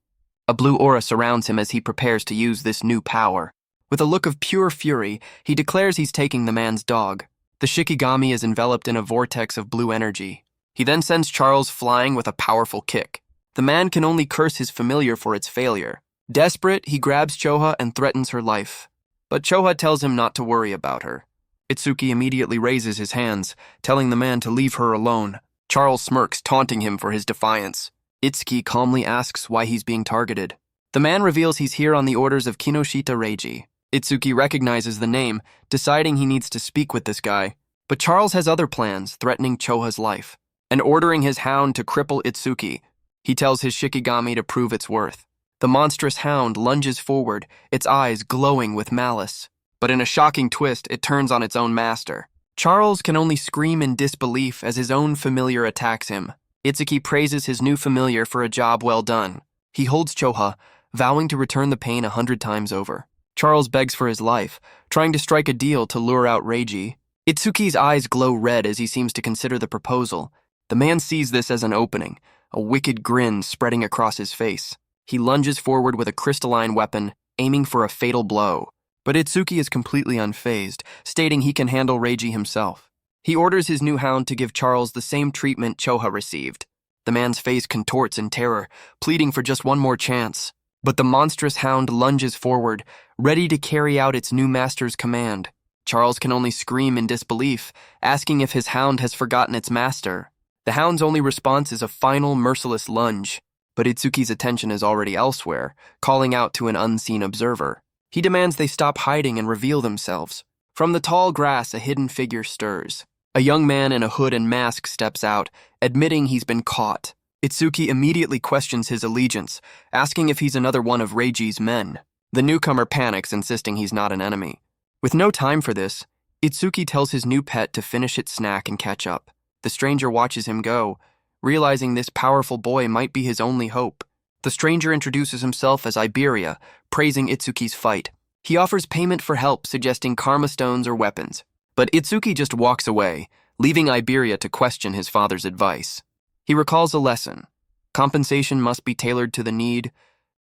Speaker 1: A blue aura surrounds him as he prepares to use this new power. With a look of pure fury, he declares he's taking the man's dog. The Shikigami is enveloped in a vortex of blue energy. He then sends Charles flying with a powerful kick. The man can only curse his familiar for its failure. Desperate, he grabs Choha and threatens her life. But Choha tells him not to worry about her. Itsuki immediately raises his hands, telling the man to leave her alone. Charles smirks, taunting him for his defiance. Itsuki calmly asks why he's being targeted. The man reveals he's here on the orders of Kinoshita Reiji. Itsuki recognizes the name, deciding he needs to speak with this guy. But Charles has other plans, threatening Choha's life, and ordering his hound to cripple Itsuki. He tells his Shikigami to prove its worth. The monstrous hound lunges forward, its eyes glowing with malice. But in a shocking twist, it turns on its own master. Charles can only scream in disbelief as his own familiar attacks him. Itsuki praises his new familiar for a job well done. He holds Choha, vowing to return the pain 100 times over. Charles begs for his life, trying to strike a deal to lure out Reiji. Itsuki's eyes glow red as he seems to consider the proposal. The man sees this as an opening, a wicked grin spreading across his face. He lunges forward with a crystalline weapon, aiming for a fatal blow. But Itsuki is completely unfazed, stating he can handle Reiji himself. He orders his new hound to give Charles the same treatment Choha received. The man's face contorts in terror, pleading for just one more chance. But the monstrous hound lunges forward, ready to carry out its new master's command. Charles can only scream in disbelief, asking if his hound has forgotten its master. The hound's only response is a final, merciless lunge. But Itsuki's attention is already elsewhere, calling out to an unseen observer. He demands they stop hiding and reveal themselves. From the tall grass, a hidden figure stirs. A young man in a hood and mask steps out, admitting he's been caught. Itsuki immediately questions his allegiance, asking if he's another one of Reiji's men. The newcomer panics, insisting he's not an enemy. With no time for this, Itsuki tells his new pet to finish its snack and catch up. The stranger watches him go, realizing this powerful boy might be his only hope. The stranger introduces himself as Iberia, praising Itsuki's fight. He offers payment for help, suggesting karma stones or weapons. But Itsuki just walks away, leaving Iberia to question his father's advice. He recalls a lesson. Compensation must be tailored to the need.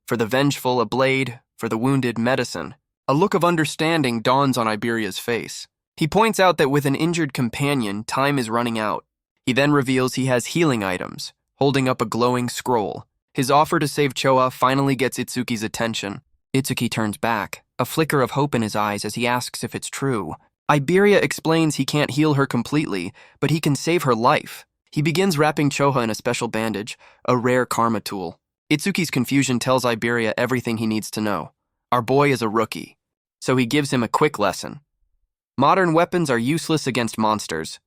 Speaker 1: For the vengeful, a blade. For the wounded, medicine. A look of understanding dawns on Iberia's face. He points out that with an injured companion, time is running out. He then reveals he has healing items, holding up a glowing scroll. His offer to save Choha finally gets Itsuki's attention. Itsuki turns back, a flicker of hope in his eyes as he asks if it's true. Iberia explains he can't heal her completely, but he can save her life. He begins wrapping Choha in a special bandage, a rare karma tool. Itsuki's confusion tells Iberia everything he needs to know. Our boy is a rookie, so he gives him a quick lesson. Modern weapons are useless against monsters,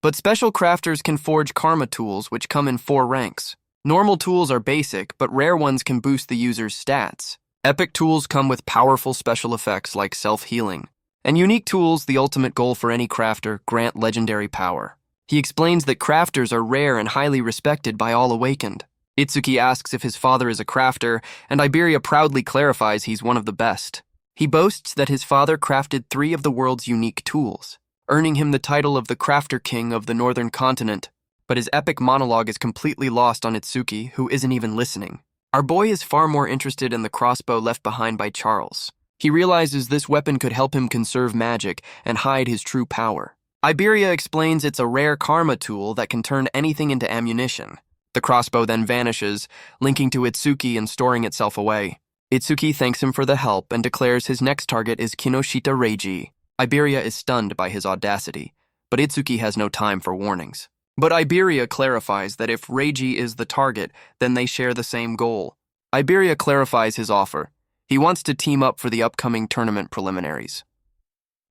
Speaker 1: but special crafters can forge karma tools which come in 4 ranks. Normal tools are basic, but rare ones can boost the user's stats. Epic tools come with powerful special effects like self-healing. And unique tools, the ultimate goal for any crafter, grant legendary power. He explains that crafters are rare and highly respected by all awakened. Itsuki asks if his father is a crafter, and Iberia proudly clarifies he's one of the best. He boasts that his father crafted 3 of the world's unique tools, earning him the title of the Crafter King of the Northern Continent. But his epic monologue is completely lost on Itsuki, who isn't even listening. Our boy is far more interested in the crossbow left behind by Charles. He realizes this weapon could help him conserve magic and hide his true power. Iberia explains it's a rare karma tool that can turn anything into ammunition. The crossbow then vanishes, linking to Itsuki and storing itself away. Itsuki thanks him for the help and declares his next target is Kinoshita Reiji. Iberia is stunned by his audacity, but Itsuki has no time for warnings. But Iberia clarifies that if Reiji is the target, then they share the same goal. Iberia clarifies his offer. He wants to team up for the upcoming tournament preliminaries.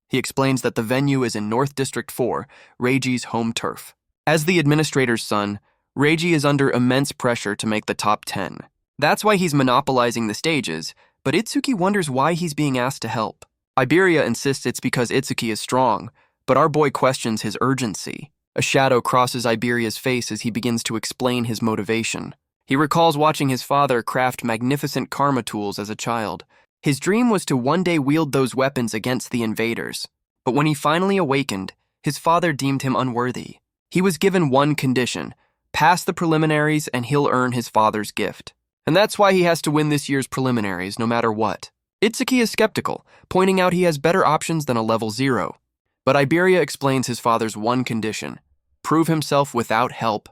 Speaker 1: He explains that the venue is in North District 4, Reiji's home turf. As the administrator's son, Reiji is under immense pressure to make the top 10. That's why he's monopolizing the stages, but Itsuki wonders why he's being asked to help. Iberia insists it's because Itsuki is strong, but our boy questions his urgency. A shadow crosses Iberia's face as he begins to explain his motivation. He recalls watching his father craft magnificent karma tools as a child. His dream was to one day wield those weapons against the invaders. But when he finally awakened, his father deemed him unworthy. He was given one condition: pass the preliminaries and he'll earn his father's gift. And that's why he has to win this year's preliminaries, no matter what. Itsuki is skeptical, pointing out he has better options than a level 0. But Iberia explains his father's one condition: prove himself without help.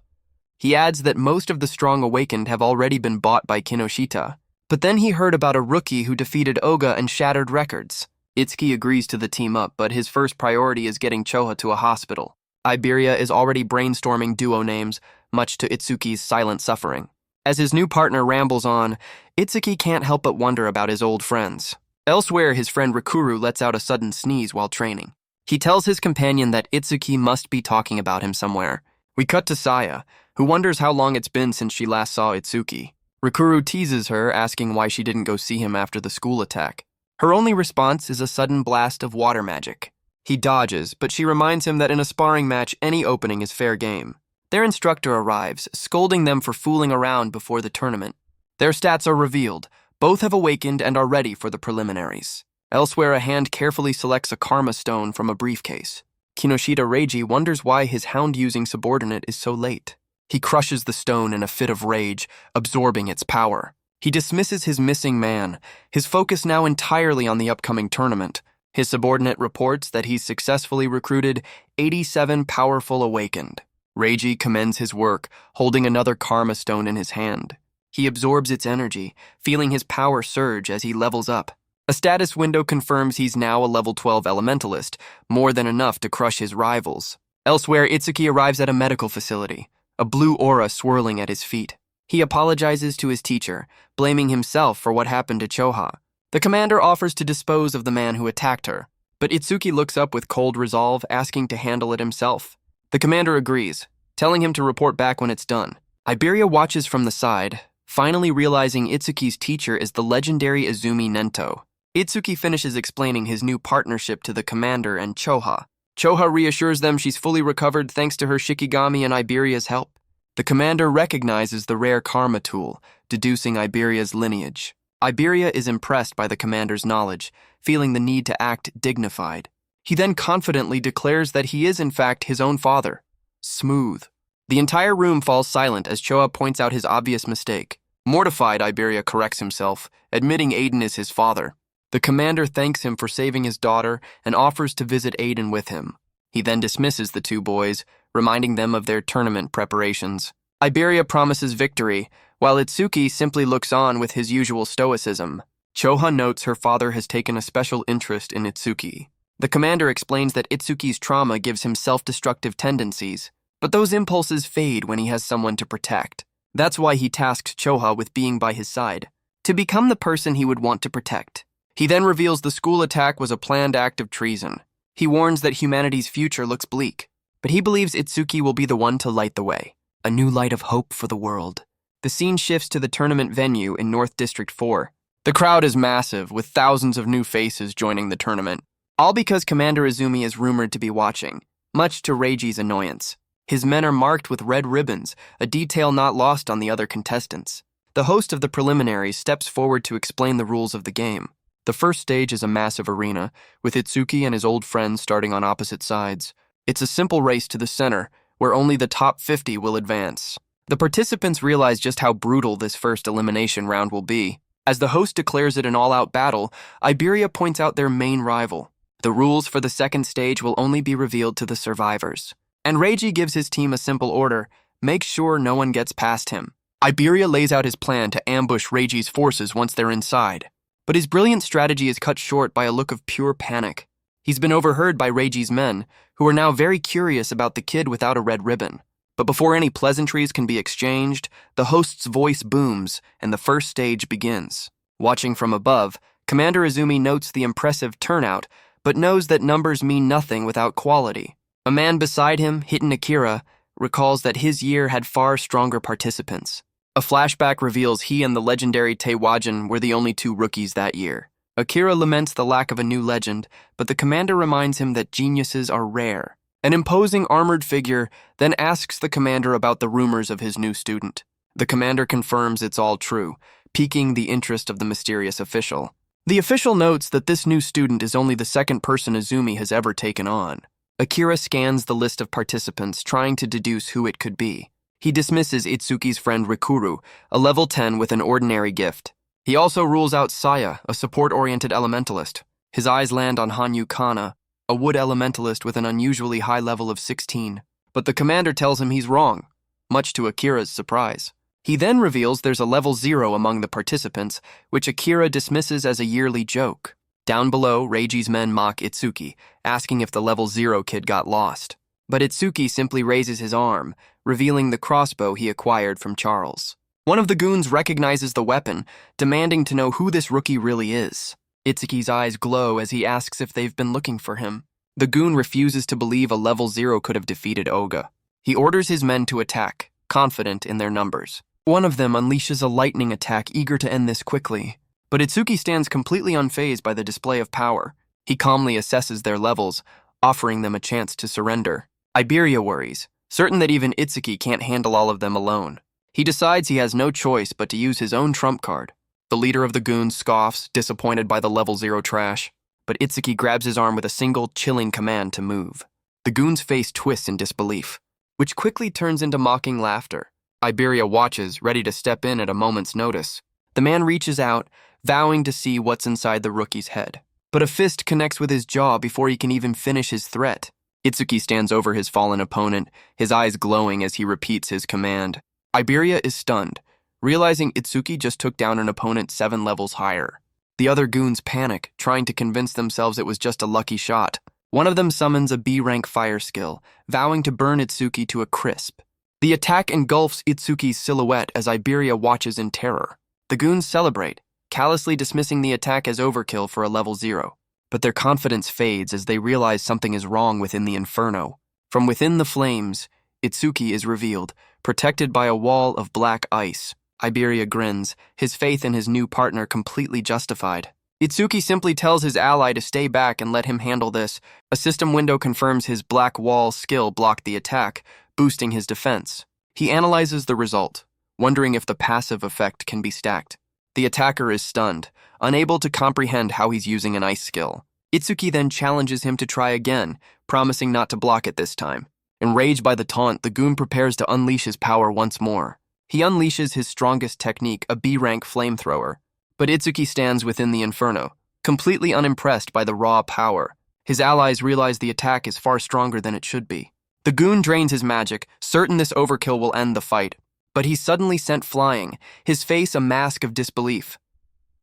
Speaker 1: He adds that most of the strong awakened have already been bought by Kinoshita. But then he heard about a rookie who defeated Oga and shattered records. Itsuki agrees to the team up, but his first priority is getting Choha to a hospital. Iberia is already brainstorming duo names, much to Itsuki's silent suffering. As his new partner rambles on, Itsuki can't help but wonder about his old friends. Elsewhere, his friend Rikuru lets out a sudden sneeze while training. He tells his companion that Itsuki must be talking about him somewhere. We cut to Saya, who wonders how long it's been since she last saw Itsuki. Rikuru teases her, asking why she didn't go see him after the school attack. Her only response is a sudden blast of water magic. He dodges, but she reminds him that in a sparring match, any opening is fair game. Their instructor arrives, scolding them for fooling around before the tournament. Their stats are revealed. Both have awakened and are ready for the preliminaries. Elsewhere, a hand carefully selects a karma stone from a briefcase. Kinoshita Reiji wonders why his hound-using subordinate is so late. He crushes the stone in a fit of rage, absorbing its power. He dismisses his missing man, his focus now entirely on the upcoming tournament. His subordinate reports that he's successfully recruited 87 powerful awakened. Reiji commends his work, holding another karma stone in his hand. He absorbs its energy, feeling his power surge as he levels up. A status window confirms he's now a level 12 elementalist, more than enough to crush his rivals. Elsewhere, Itsuki arrives at a medical facility, a blue aura swirling at his feet. He apologizes to his teacher, blaming himself for what happened to Choha. The commander offers to dispose of the man who attacked her, but Itsuki looks up with cold resolve, asking to handle it himself. The commander agrees, telling him to report back when it's done. Iberia watches from the side, finally realizing Itsuki's teacher is the legendary Izumi Nento. Itsuki finishes explaining his new partnership to the commander and Choha. Choha reassures them she's fully recovered thanks to her Shikigami and Iberia's help. The commander recognizes the rare karma tool, deducing Iberia's lineage. Iberia is impressed by the commander's knowledge, feeling the need to act dignified. He then confidently declares that he is in fact his own father. Smooth. The entire room falls silent as Choha points out his obvious mistake. Mortified, Iberia corrects himself, admitting Aiden is his father. The commander thanks him for saving his daughter and offers to visit Aiden with him. He then dismisses the two boys, reminding them of their tournament preparations. Iberia promises victory, while Itsuki simply looks on with his usual stoicism. Choha notes her father has taken a special interest in Itsuki. The commander explains that Itsuki's trauma gives him self-destructive tendencies, but those impulses fade when he has someone to protect. That's why he tasked Choha with being by his side, to become the person he would want to protect. He then reveals the school attack was a planned act of treason. He warns that humanity's future looks bleak, but he believes Itsuki will be the one to light the way. A new light of hope for the world. The scene shifts to the tournament venue in North District 4. The crowd is massive, with thousands of new faces joining the tournament. All because Commander Izumi is rumored to be watching, much to Reiji's annoyance. His men are marked with red ribbons, a detail not lost on the other contestants. The host of the preliminaries steps forward to explain the rules of the game. The first stage is a massive arena, with Itsuki and his old friends starting on opposite sides. It's a simple race to the center, where only the top 50 will advance. The participants realize just how brutal this first elimination round will be. As the host declares it an all-out battle, Iberia points out their main rival. The rules for the second stage will only be revealed to the survivors. And Reiji gives his team a simple order: make sure no one gets past him. Iberia lays out his plan to ambush Reiji's forces once they're inside. But his brilliant strategy is cut short by a look of pure panic. He's been overheard by Reiji's men, who are now very curious about the kid without a red ribbon. But before any pleasantries can be exchanged, the host's voice booms, and the first stage begins. Watching from above, Commander Izumi notes the impressive turnout, but knows that numbers mean nothing without quality. A man beside him, Hiten Akira, recalls that his year had far stronger participants. A flashback reveals he and the legendary Taewajin were the only two rookies that year. Akira laments the lack of a new legend, but the commander reminds him that geniuses are rare. An imposing armored figure then asks the commander about the rumors of his new student. The commander confirms it's all true, piquing the interest of the mysterious official. The official notes that this new student is only the second person Izumi has ever taken on. Akira scans the list of participants, trying to deduce who it could be. He dismisses Itsuki's friend Rikuru, a level 10 with an ordinary gift. He also rules out Saya, a support-oriented elementalist. His eyes land on Hanyu Kana, a wood elementalist with an unusually high level of 16. But the commander tells him he's wrong, much to Akira's surprise. He then reveals there's a level 0 among the participants, which Akira dismisses as a yearly joke. Down below, Reiji's men mock Itsuki, asking if the level 0 kid got lost. But Itsuki simply raises his arm, revealing the crossbow he acquired from Charles. One of the goons recognizes the weapon, demanding to know who this rookie really is. Itsuki's eyes glow as he asks if they've been looking for him. The goon refuses to believe a level 0 could have defeated Oga. He orders his men to attack, confident in their numbers. One of them unleashes a lightning attack, eager to end this quickly. But Itsuki stands completely unfazed by the display of power. He calmly assesses their levels, offering them a chance to surrender. Iberia worries, certain that even Itsuki can't handle all of them alone. He decides he has no choice but to use his own trump card. The leader of the goons scoffs, disappointed by the level 0 trash. But Itsuki grabs his arm with a single, chilling command to move. The goon's face twists in disbelief, which quickly turns into mocking laughter. Iberia watches, ready to step in at a moment's notice. The man reaches out, vowing to see what's inside the rookie's head. But a fist connects with his jaw before he can even finish his threat. Itsuki stands over his fallen opponent, his eyes glowing as he repeats his command. Iberia is stunned, realizing Itsuki just took down an opponent 7 levels higher. The other goons panic, trying to convince themselves it was just a lucky shot. One of them summons a B-rank fire skill, vowing to burn Itsuki to a crisp. The attack engulfs Itsuki's silhouette as Iberia watches in terror. The goons celebrate, callously dismissing the attack as overkill for a level 0. But their confidence fades as they realize something is wrong within the inferno. From within the flames, Itsuki is revealed, protected by a wall of black ice. Iberia grins, his faith in his new partner completely justified. Itsuki simply tells his ally to stay back and let him handle this. A system window confirms his black wall skill blocked the attack, boosting his defense. He analyzes the result, wondering if the passive effect can be stacked. The attacker is stunned, unable to comprehend how he's using an ice skill. Itsuki then challenges him to try again, promising not to block it this time. Enraged by the taunt, the goon prepares to unleash his power once more. He unleashes his strongest technique, a B-rank flamethrower. But Itsuki stands within the inferno, completely unimpressed by the raw power. His allies realize the attack is far stronger than it should be. The goon drains his magic, certain this overkill will end the fight. But he's suddenly sent flying, his face a mask of disbelief.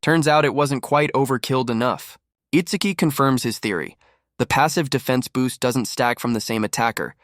Speaker 1: Turns out it wasn't quite overkilled enough. Itsuki confirms his theory. The passive defense boost doesn't stack from the same attacker.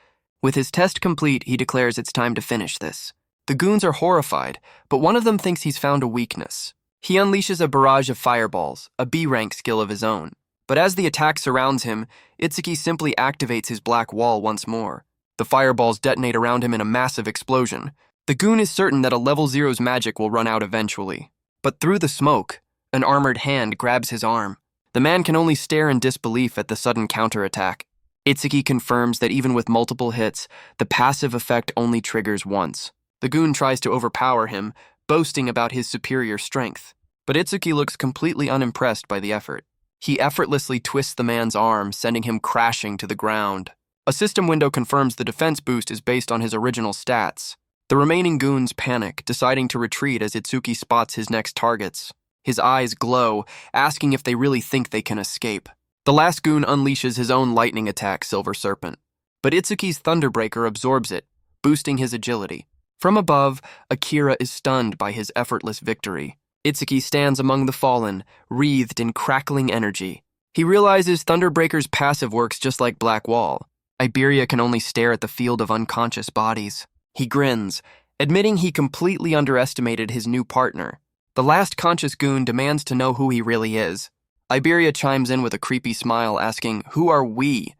Speaker 1: With his test complete, he declares it's time to finish this. The goons are horrified, but one of them thinks he's found a weakness. He unleashes a barrage of fireballs, a B-rank skill of his own. But as the attack surrounds him, Itsuki simply activates his black wall once more. The fireballs detonate around him in a massive explosion. The goon is certain that a level 0's magic will run out eventually. But through the smoke, an armored hand grabs his arm. The man can only stare in disbelief at the sudden counterattack. Itsuki confirms that even with multiple hits, the passive effect only triggers once. The goon tries to overpower him, boasting about his superior strength. But Itsuki looks completely unimpressed by the effort. He effortlessly twists the man's arm, sending him crashing to the ground. A system window confirms the defense boost is based on his original stats. The remaining goons panic, deciding to retreat as Itsuki spots his next targets. His eyes glow, asking if they really think they can escape. The last goon unleashes his own lightning attack, Silver Serpent. But Itsuki's Thunderbreaker absorbs it, boosting his agility. From above, Akira is stunned by his effortless victory. Itsuki stands among the fallen, wreathed in crackling energy. He realizes Thunderbreaker's passive works just like Black Wall. Iberia can only stare at the field of unconscious bodies. He grins, admitting he completely underestimated his new partner. The last conscious goon demands to know who he really is. Iberia chimes in with a creepy smile, asking, "Who are we?"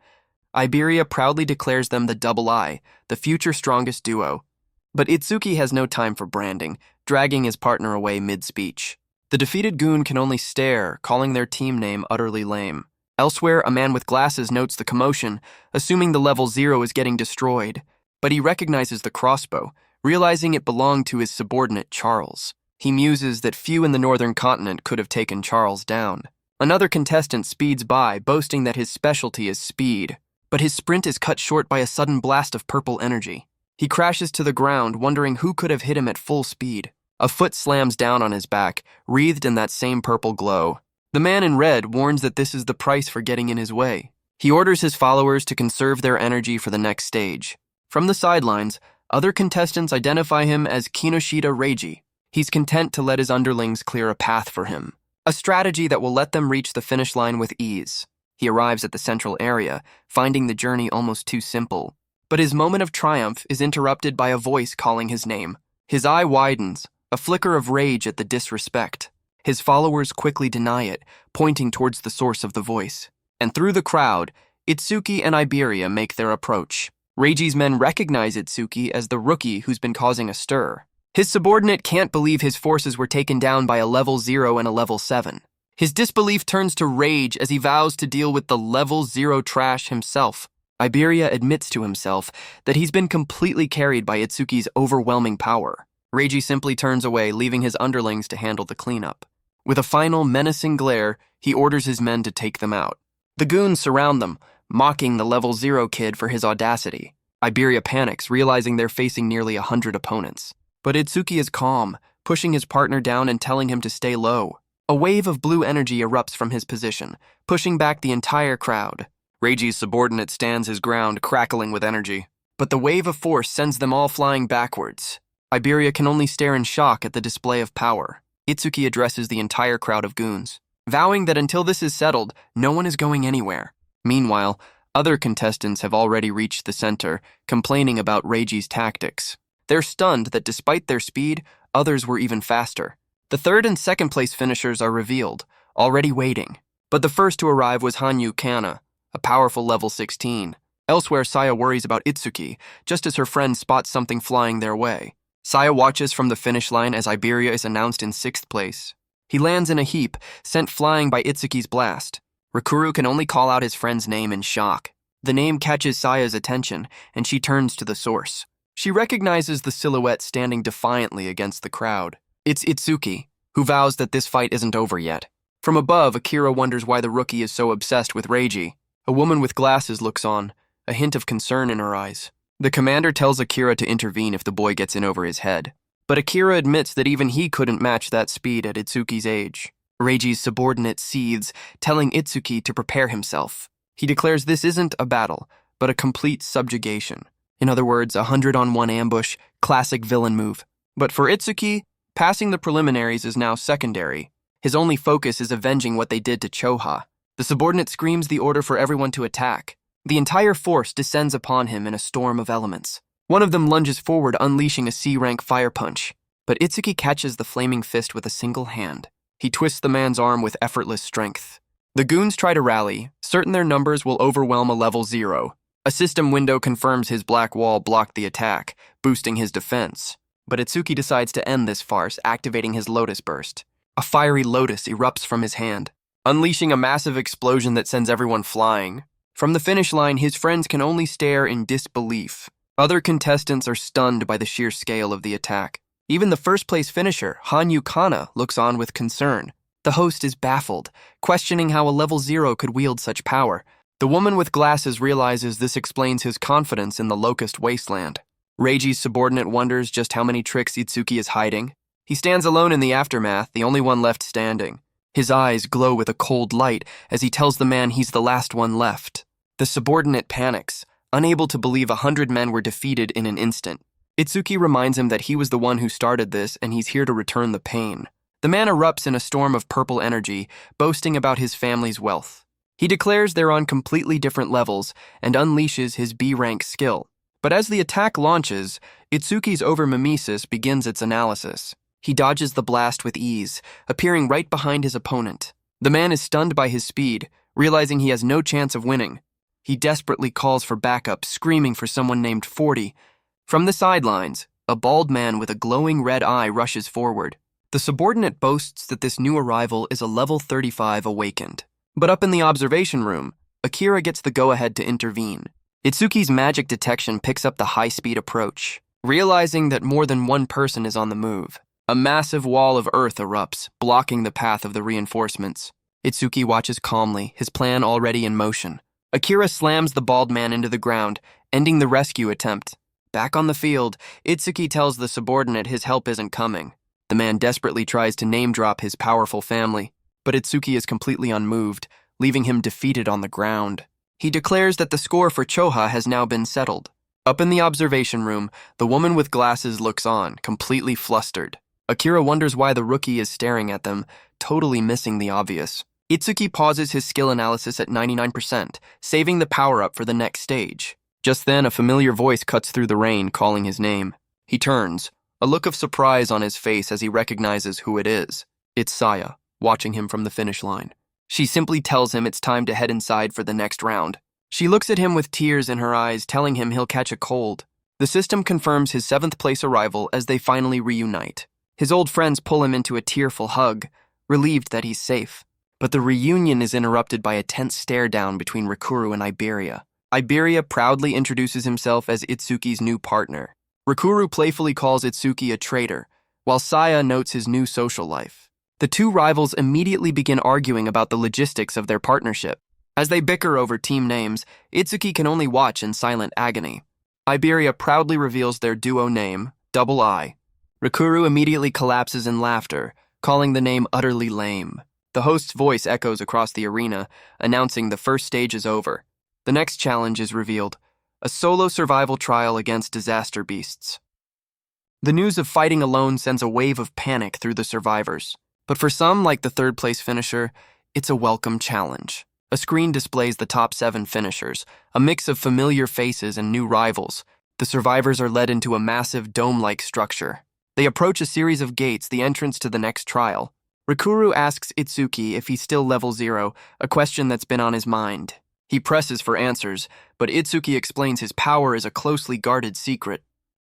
Speaker 1: Iberia proudly declares them the Double I, the future strongest duo. But Itsuki has no time for branding, dragging his partner away mid-speech. The defeated goon can only stare, calling their team name utterly lame. Elsewhere, a man with glasses notes the commotion, assuming the level 0 is getting destroyed. But he recognizes the crossbow, realizing it belonged to his subordinate Charles. He muses that few in the northern continent could have taken Charles down. Another contestant speeds by, boasting that his specialty is speed. But his sprint is cut short by a sudden blast of purple energy. He crashes to the ground, wondering who could have hit him at full speed. A foot slams down on his back, wreathed in that same purple glow. The man in red warns that this is the price for getting in his way. He orders his followers to conserve their energy for the next stage. From the sidelines, other contestants identify him as Kinoshita Reiji. He's content to let his underlings clear a path for him. a strategy that will let them reach the finish line with ease. He arrives at the central area, finding the journey almost too simple. But his moment of triumph is interrupted by a voice calling his name. His eye widens, a flicker of rage at the disrespect. His followers quickly deny it, pointing towards the source of the voice. And through the crowd, Itsuki and Iberia make their approach. Reiji's men recognize Itsuki as the rookie who's been causing a stir. His subordinate can't believe his forces were taken down by a level 0 and a level 7. His disbelief turns to rage as he vows to deal with the level 0 trash himself. Iberia admits to himself that he's been completely carried by Itsuki's overwhelming power. Reiji simply turns away, leaving his underlings to handle the cleanup. With a final menacing glare, he orders his men to take them out. The goons surround them, mocking the level 0 kid for his audacity. Iberia panics, realizing they're facing nearly 100 opponents. But Itsuki is calm, pushing his partner down and telling him to stay low. A wave of blue energy erupts from his position, pushing back the entire crowd. Reiji's subordinate stands his ground, crackling with energy. But the wave of force sends them all flying backwards. Iberia can only stare in shock at the display of power. Itsuki addresses the entire crowd of goons, vowing that until this is settled, no one is going anywhere. Meanwhile, other contestants have already reached the center, complaining about Reiji's tactics. They're stunned that despite their speed, others were even faster. The third and second place finishers are revealed, already waiting. But the first to arrive was Hanyu Kana, a powerful level 16. Elsewhere, Saya worries about Itsuki, just as her friend spots something flying their way. Saya watches from the finish line as Iberia is announced in 6th place. He lands in a heap, sent flying by Itsuki's blast. Rikuru can only call out his friend's name in shock. The name catches Saya's attention, and she turns to the source. She recognizes the silhouette standing defiantly against the crowd. It's Itsuki, who vows that this fight isn't over yet. From above, Akira wonders why the rookie is so obsessed with Reiji. A woman with glasses looks on, a hint of concern in her eyes. The commander tells Akira to intervene if the boy gets in over his head. But Akira admits that even he couldn't match that speed at Itsuki's age. Reiji's subordinate seethes, telling Itsuki to prepare himself. He declares this isn't a battle, but a complete subjugation. In other words, a 100-on-1 ambush, classic villain move. But for Itsuki, passing the preliminaries is now secondary. His only focus is avenging what they did to Choha. The subordinate screams the order for everyone to attack. The entire force descends upon him in a storm of elements. One of them lunges forward, unleashing a C-rank fire punch. But Itsuki catches the flaming fist with a single hand. He twists the man's arm with effortless strength. The goons try to rally, certain their numbers will overwhelm a level 0. A system window confirms his black wall blocked the attack, boosting his defense. But Itsuki decides to end this farce, activating his Lotus Burst. A fiery lotus erupts from his hand, unleashing a massive explosion that sends everyone flying. From the finish line, his friends can only stare in disbelief. Other contestants are stunned by the sheer scale of the attack. Even the first-place finisher, Hanyu Kana, looks on with concern. The host is baffled, questioning how a level 0 could wield such power. The woman with glasses realizes this explains his confidence in the Locust Wasteland. Reiji's subordinate wonders just how many tricks Itsuki is hiding. He stands alone in the aftermath, the only one left standing. His eyes glow with a cold light as he tells the man he's the last one left. The subordinate panics, unable to believe 100 men were defeated in an instant. Itsuki reminds him that he was the one who started this and he's here to return the pain. The man erupts in a storm of purple energy, boasting about his family's wealth. He declares they're on completely different levels and unleashes his B-rank skill. But as the attack launches, Itsuki's overmimesis begins its analysis. He dodges the blast with ease, appearing right behind his opponent. The man is stunned by his speed, realizing he has no chance of winning. He desperately calls for backup, screaming for someone named 40. From the sidelines, a bald man with a glowing red eye rushes forward. The subordinate boasts that this new arrival is a level 35 awakened. But up in the observation room, Akira gets the go-ahead to intervene. Itsuki's magic detection picks up the high-speed approach. Realizing that more than one person is on the move, a massive wall of earth erupts, blocking the path of the reinforcements. Itsuki watches calmly, his plan already in motion. Akira slams the bald man into the ground, ending the rescue attempt. Back on the field, Itsuki tells the subordinate his help isn't coming. The man desperately tries to name-drop his powerful family, but Itsuki is completely unmoved, leaving him defeated on the ground. He declares that the score for Choha has now been settled. Up in the observation room, the woman with glasses looks on, completely flustered. Akira wonders why the rookie is staring at them, totally missing the obvious. Itsuki pauses his skill analysis at 99%, saving the power-up for the next stage. Just then, a familiar voice cuts through the rain, calling his name. He turns, a look of surprise on his face as he recognizes who it is. It's Saya, watching him from the finish line. She simply tells him it's time to head inside for the next round. She looks at him with tears in her eyes, telling him he'll catch a cold. The system confirms his 7th place arrival as they finally reunite. His old friends pull him into a tearful hug, relieved that he's safe. But the reunion is interrupted by a tense stare-down between Rikuru and Iberia. Iberia proudly introduces himself as Itsuki's new partner. Rikuru playfully calls Itsuki a traitor, while Saya notes his new social life. The two rivals immediately begin arguing about the logistics of their partnership. As they bicker over team names, Itsuki can only watch in silent agony. Iberia proudly reveals their duo name, Double I. Rikuru immediately collapses in laughter, calling the name utterly lame. The host's voice echoes across the arena, announcing the first stage is over. The next challenge is revealed, a solo survival trial against disaster beasts. The news of fighting alone sends a wave of panic through the survivors. But for some, like the 3rd-place finisher, it's a welcome challenge. A screen displays the top 7 finishers, a mix of familiar faces and new rivals. The survivors are led into a massive dome-like structure. They approach a series of gates, the entrance to the next trial. Rikuru asks Itsuki if he's still level 0, a question that's been on his mind. He presses for answers, but Itsuki explains his power is a closely guarded secret.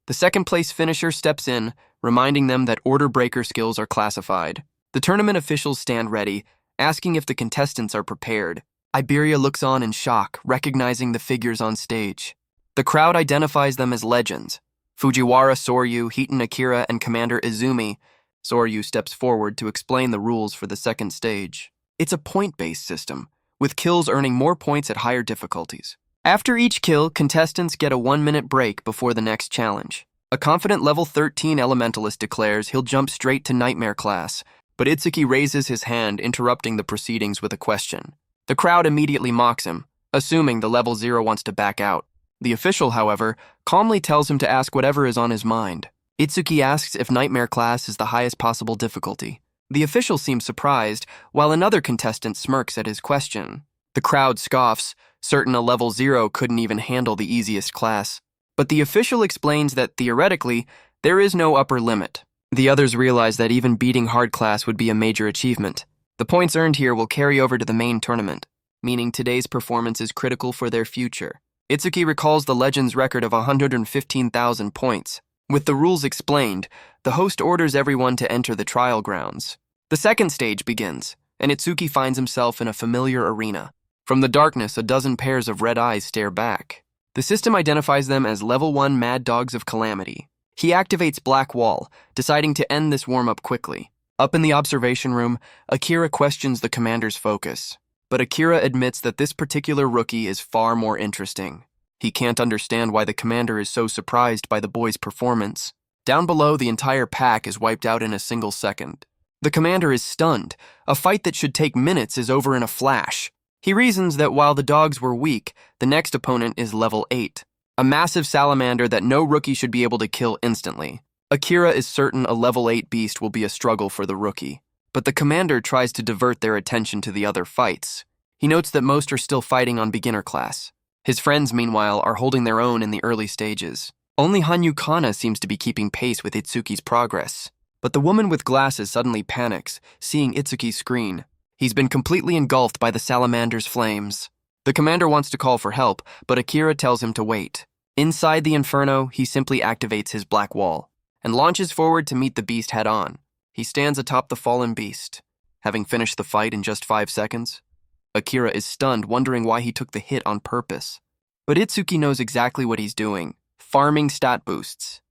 Speaker 1: The 2nd-place finisher steps in, reminding them that order breaker skills are classified. The tournament officials stand ready, asking if the contestants are prepared. Iberia looks on in shock, recognizing the figures on stage. The crowd identifies them as legends. Fujiwara, Soryu, Hiton Akira, and Commander Izumi. Soryu steps forward to explain the rules for the 2nd stage. It's a point-based system, with kills earning more points at higher difficulties. After each kill, contestants get a 1-minute break before the next challenge. A confident level 13 elementalist declares he'll jump straight to Nightmare class, but Itsuki raises his hand, interrupting the proceedings with a question. The crowd immediately mocks him, assuming the level 0 wants to back out. The official, however, calmly tells him to ask whatever is on his mind. Itsuki asks if Nightmare class is the highest possible difficulty. The official seems surprised, while another contestant smirks at his question. The crowd scoffs, certain a level 0 couldn't even handle the easiest class. But the official explains that, theoretically, there is no upper limit. The others realize that even beating hard class would be a major achievement. The points earned here will carry over to the main tournament, meaning today's performance is critical for their future. Itsuki recalls the legend's record of 115,000 points. With the rules explained, the host orders everyone to enter the trial grounds. The 2nd stage begins, and Itsuki finds himself in a familiar arena. From the darkness, a dozen pairs of red eyes stare back. The system identifies them as Level 1 Mad Dogs of Calamity. He activates Black Wall, deciding to end this warm-up quickly. Up in the observation room, Akira questions the commander's focus. But Akira admits that this particular rookie is far more interesting. He can't understand why the commander is so surprised by the boy's performance. Down below, the entire pack is wiped out in a single second. The commander is stunned. A fight that should take minutes is over in a flash. He reasons that while the dogs were weak, the next opponent is level 8, a massive salamander that no rookie should be able to kill instantly. Akira is certain a level 8 beast will be a struggle for the rookie, but the commander tries to divert their attention to the other fights. He notes that most are still fighting on beginner class. His friends, meanwhile, are holding their own in the early stages. Only Hanyu Kana seems to be keeping pace with Itsuki's progress. But the woman with glasses suddenly panics, seeing Itsuki's screen. He's been completely engulfed by the salamander's flames. The commander wants to call for help, but Akira tells him to wait. Inside the inferno, he simply activates his black wall and launches forward to meet the beast head-on. He stands atop the fallen beast, having finished the fight in just 5 seconds. Akira is stunned, wondering why he took the hit on purpose. But Itsuki knows exactly what he's doing, farming stat boosts.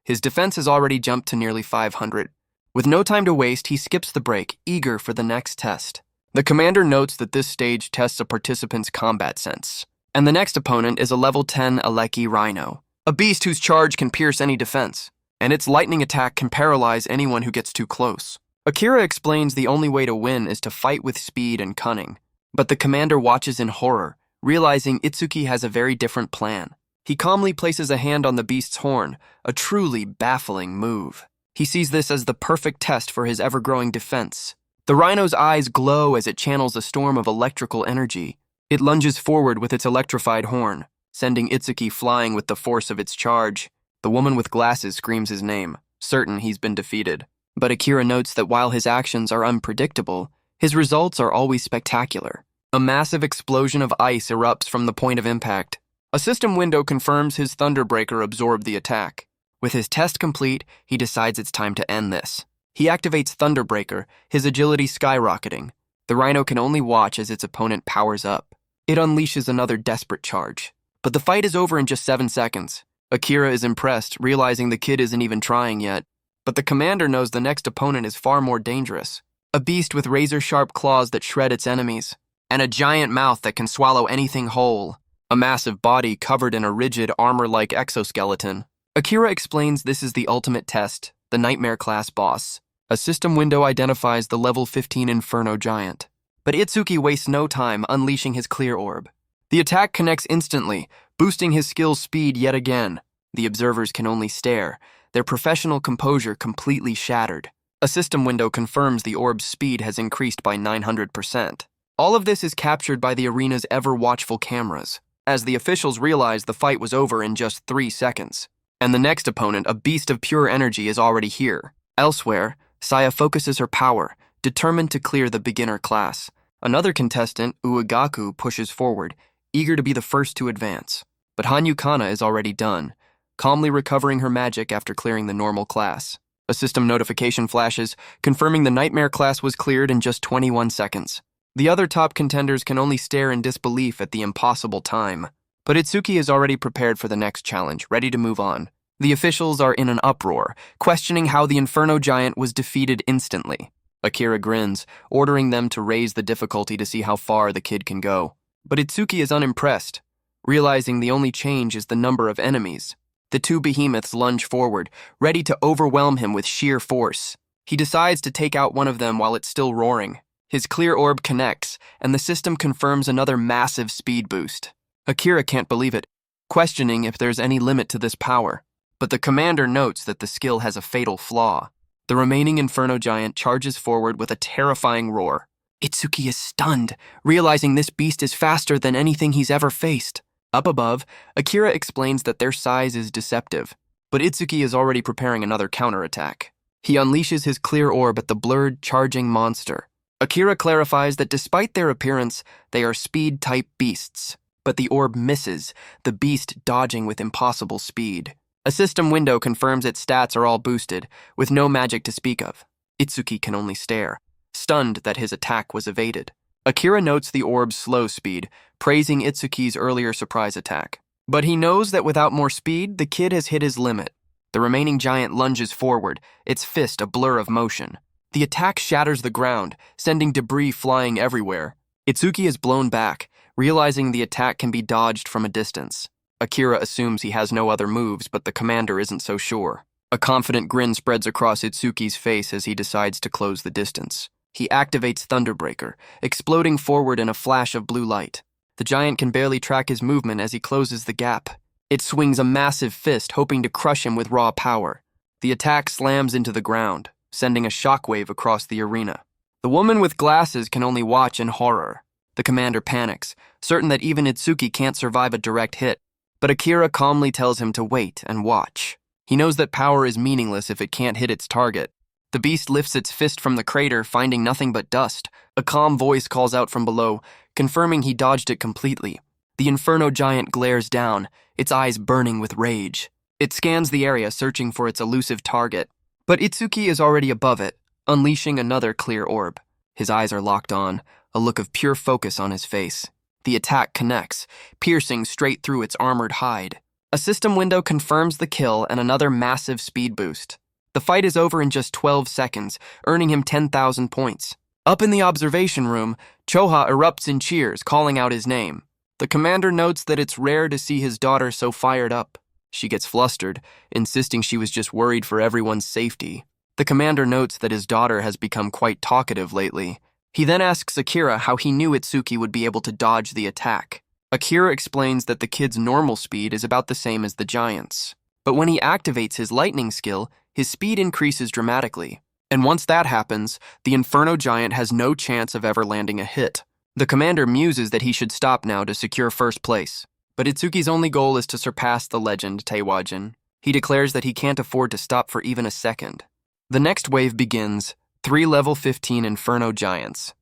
Speaker 1: His defense has already jumped to nearly 500. With no time to waste, he skips the break, eager for the next test. The commander notes that this stage tests a participant's combat sense. And the next opponent is a level 10 Aleki Rhino, a beast whose charge can pierce any defense, and its lightning attack can paralyze anyone who gets too close. Akira explains the only way to win is to fight with speed and cunning, but the commander watches in horror, realizing Itsuki has a very different plan. He calmly places a hand on the beast's horn, a truly baffling move. He sees this as the perfect test for his ever-growing defense. The rhino's eyes glow as it channels a storm of electrical energy. It lunges forward with its electrified horn, sending Itsuki flying with the force of its charge. The woman with glasses screams his name, certain he's been defeated. But Akira notes that while his actions are unpredictable, his results are always spectacular. A massive explosion of ice erupts from the point of impact. A system window confirms his Thunderbreaker absorbed the attack. With his test complete, he decides it's time to end this. He activates Thunderbreaker, his agility skyrocketing. The rhino can only watch as its opponent powers up. It unleashes another desperate charge. But the fight is over in just 7 seconds. Akira is impressed, realizing the kid isn't even trying yet. But the commander knows the next opponent is far more dangerous. A beast with razor-sharp claws that shred its enemies, and a giant mouth that can swallow anything whole. A massive body covered in a rigid, armor-like exoskeleton. Akira explains this is the ultimate test, the Nightmare-class boss. A system window identifies the level 15 Inferno Giant. But Itsuki wastes no time unleashing his clear orb. The attack connects instantly, boosting his skill's speed yet again. The observers can only stare, their professional composure completely shattered. A system window confirms the orb's speed has increased by 900%. All of this is captured by the arena's ever-watchful cameras, as the officials realize the fight was over in just 3 seconds. And the next opponent, a beast of pure energy, is already here. Elsewhere, Saya focuses her power, determined to clear the beginner class. Another contestant, Uegaku, pushes forward, eager to be the first to advance. But Hanyu Kana is already done, calmly recovering her magic after clearing the normal class. A system notification flashes, confirming the Nightmare class was cleared in just 21 seconds. The other top contenders can only stare in disbelief at the impossible time. But Itsuki is already prepared for the next challenge, ready to move on. The officials are in an uproar, questioning how the Inferno Giant was defeated instantly. Akira grins, ordering them to raise the difficulty to see how far the kid can go. But Itsuki is unimpressed, realizing the only change is the number of enemies. The two behemoths lunge forward, ready to overwhelm him with sheer force. He decides to take out one of them while it's still roaring. His clear orb connects, and the system confirms another massive speed boost. Akira can't believe it, questioning if there's any limit to this power. But the commander notes that the skill has a fatal flaw. The remaining Inferno Giant charges forward with a terrifying roar. Itsuki is stunned, realizing this beast is faster than anything he's ever faced. Up above, Akira explains that their size is deceptive, but Itsuki is already preparing another counterattack. He unleashes his clear orb at the blurred, charging monster. Akira clarifies that despite their appearance, they are speed-type beasts, but the orb misses, the beast dodging with impossible speed. A system window confirms its stats are all boosted, with no magic to speak of. Itsuki can only stare, stunned that his attack was evaded. Akira notes the orb's slow speed, praising Itsuki's earlier surprise attack. But he knows that without more speed, the kid has hit his limit. The remaining giant lunges forward, its fist a blur of motion. The attack shatters the ground, sending debris flying everywhere. Itsuki is blown back, realizing the attack can be dodged from a distance. Akira assumes he has no other moves, but the commander isn't so sure. A confident grin spreads across Itsuki's face as he decides to close the distance. He activates Thunderbreaker, exploding forward in a flash of blue light. The giant can barely track his movement as he closes the gap. It swings a massive fist, hoping to crush him with raw power. The attack slams into the ground, sending a shockwave across the arena. The woman with glasses can only watch in horror. The commander panics, certain that even Itsuki can't survive a direct hit. But Akira calmly tells him to wait and watch. He knows that power is meaningless if it can't hit its target. The beast lifts its fist from the crater, finding nothing but dust. A calm voice calls out from below, confirming he dodged it completely. The Inferno Giant glares down, its eyes burning with rage. It scans the area, searching for its elusive target. But Itsuki is already above it, unleashing another clear orb. His eyes are locked on, a look of pure focus on his face. The attack connects, piercing straight through its armored hide. A system window confirms the kill and another massive speed boost. The fight is over in just 12 seconds, earning him 10,000 points. Up in the observation room, Choha erupts in cheers, calling out his name. The commander notes that it's rare to see his daughter so fired up. She gets flustered, insisting she was just worried for everyone's safety. The commander notes that his daughter has become quite talkative lately. He then asks Akira how he knew Itsuki would be able to dodge the attack. Akira explains that the kid's normal speed is about the same as the giant's. But when he activates his lightning skill, his speed increases dramatically. And once that happens, the Inferno Giant has no chance of ever landing a hit. The commander muses that he should stop now to secure first place. But Itsuki's only goal is to surpass the legend Teiwajin. He declares that he can't afford to stop for even a second. The next wave begins, 3 level 15 Inferno Giants.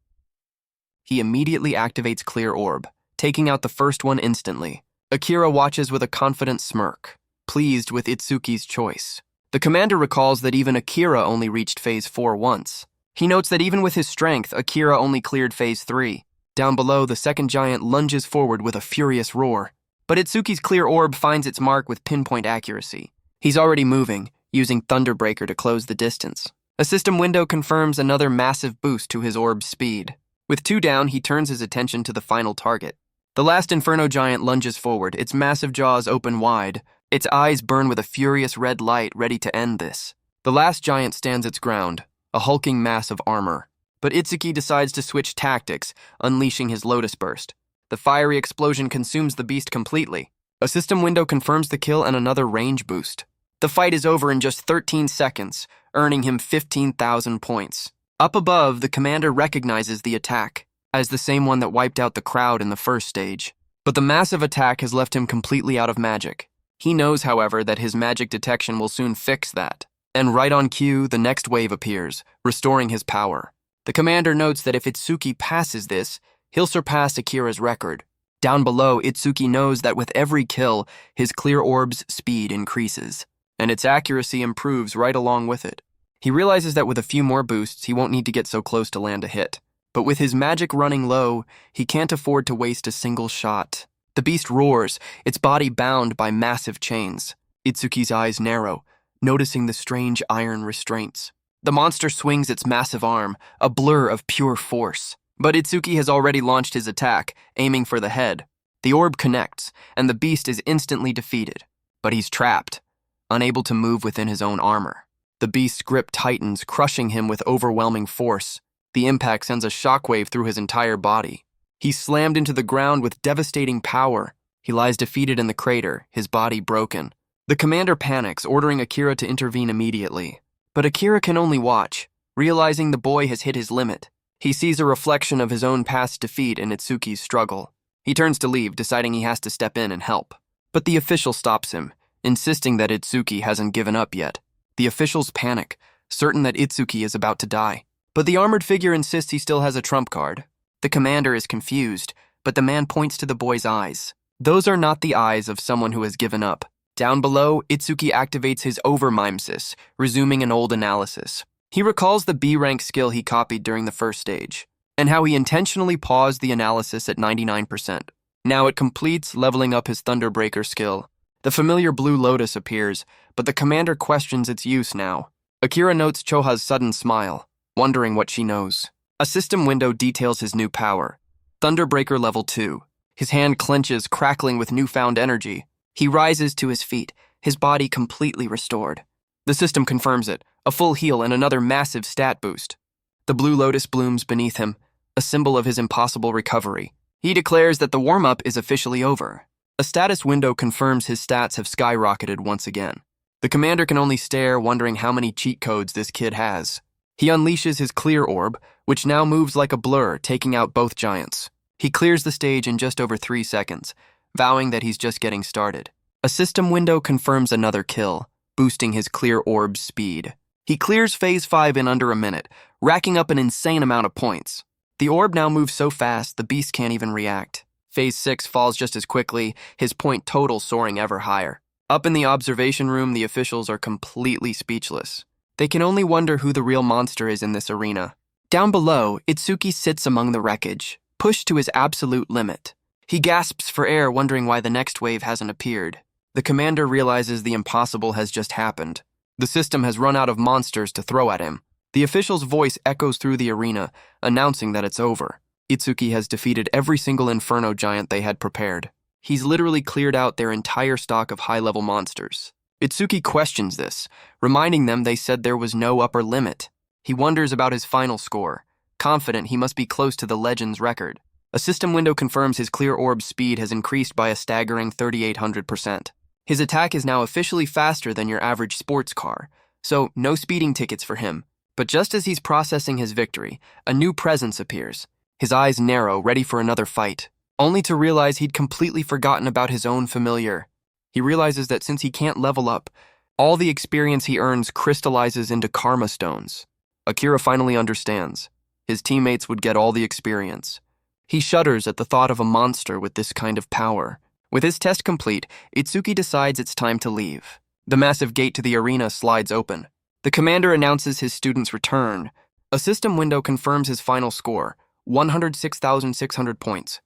Speaker 1: He immediately activates Clear Orb, taking out the first one instantly. Akira watches with a confident smirk, pleased with Itsuki's choice. The commander recalls that even Akira only reached Phase 4 once. He notes that even with his strength, Akira only cleared Phase 3. Down below, the second giant lunges forward with a furious roar. But Itsuki's Clear Orb finds its mark with pinpoint accuracy. He's already moving, using Thunderbreaker to close the distance. A system window confirms another massive boost to his orb's speed. With 2 down, he turns his attention to the final target. The last Inferno Giant lunges forward, its massive jaws open wide. Its eyes burn with a furious red light, ready to end this. The last giant stands its ground, a hulking mass of armor. But Itsuki decides to switch tactics, unleashing his Lotus Burst. The fiery explosion consumes the beast completely. A system window confirms the kill and another range boost. The fight is over in just 13 seconds, earning him 15,000 points. Up above, the commander recognizes the attack as the same one that wiped out the crowd in the first stage. But the massive attack has left him completely out of magic. He knows, however, that his magic detection will soon fix that. And right on cue, the next wave appears, restoring his power. The commander notes that if Itsuki passes this, he'll surpass Akira's record. Down below, Itsuki knows that with every kill, his Clear Orb's speed increases, and its accuracy improves right along with it. He realizes that with a few more boosts, he won't need to get so close to land a hit. But with his magic running low, he can't afford to waste a single shot. The beast roars, its body bound by massive chains. Itsuki's eyes narrow, noticing the strange iron restraints. The monster swings its massive arm, a blur of pure force. But Itsuki has already launched his attack, aiming for the head. The orb connects, and the beast is instantly defeated. But he's trapped, unable to move within his own armor. The beast's grip tightens, crushing him with overwhelming force. The impact sends a shockwave through his entire body. He's slammed into the ground with devastating power. He lies defeated in the crater, his body broken. The commander panics, ordering Akira to intervene immediately. But Akira can only watch, realizing the boy has hit his limit. He sees a reflection of his own past defeat in Itsuki's struggle. He turns to leave, deciding he has to step in and help. But the official stops him, insisting that Itsuki hasn't given up yet. The officials panic, certain that Itsuki is about to die. But the armored figure insists he still has a trump card. The commander is confused, but the man points to the boy's eyes. Those are not the eyes of someone who has given up. Down below, Itsuki activates his overmimesis, resuming an old analysis. He recalls the B-rank skill he copied during the first stage, and how he intentionally paused the analysis at 99%. Now it completes, leveling up his Thunderbreaker skill. The familiar blue lotus appears, but the commander questions its use now. Akira notes Choha's sudden smile, wondering what she knows. A system window details his new power. Thunderbreaker level 2. His hand clenches, crackling with newfound energy. He rises to his feet, his body completely restored. The system confirms it, a full heal and another massive stat boost. The blue lotus blooms beneath him, a symbol of his impossible recovery. He declares that the warm-up is officially over. A status window confirms his stats have skyrocketed once again. The commander can only stare, wondering how many cheat codes this kid has. He unleashes his Clear Orb, which now moves like a blur, taking out both giants. He clears the stage in just over 3 seconds, vowing that he's just getting started. A system window confirms another kill, boosting his Clear Orb's speed. He clears Phase 5 in under a minute, racking up an insane amount of points. The orb now moves so fast, the beast can't even react. Phase 6 falls just as quickly, his point total soaring ever higher. Up in the observation room, the officials are completely speechless. They can only wonder who the real monster is in this arena. Down below, Itsuki sits among the wreckage, pushed to his absolute limit. He gasps for air, wondering why the next wave hasn't appeared. The commander realizes the impossible has just happened. The system has run out of monsters to throw at him. The official's voice echoes through the arena, announcing that it's over. Itsuki has defeated every single Inferno Giant they had prepared. He's literally cleared out their entire stock of high-level monsters. Itsuki questions this, reminding them they said there was no upper limit. He wonders about his final score, confident he must be close to the Legend's record. A system window confirms his Clear Orb's speed has increased by a staggering 3,800%. His attack is now officially faster than your average sports car, so no speeding tickets for him. But just as he's processing his victory, a new presence appears. His eyes narrow, ready for another fight, only to realize he'd completely forgotten about his own familiar. He realizes that since he can't level up, all the experience he earns crystallizes into karma stones. Akira finally understands. His teammates would get all the experience. He shudders at the thought of a monster with this kind of power. With his test complete, Itsuki decides it's time to leave. The massive gate to the arena slides open. The commander announces his student's return. A system window confirms his final score, 106,600 points.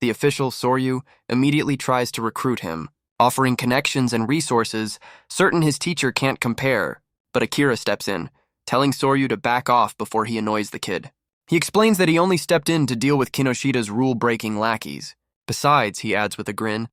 Speaker 1: The official, Soryu, immediately tries to recruit him, offering connections and resources, certain his teacher can't compare. But Akira steps in, telling Soryu to back off before he annoys the kid. He explains that he only stepped in to deal with Kinoshida's rule-breaking lackeys. Besides, he adds with a grin,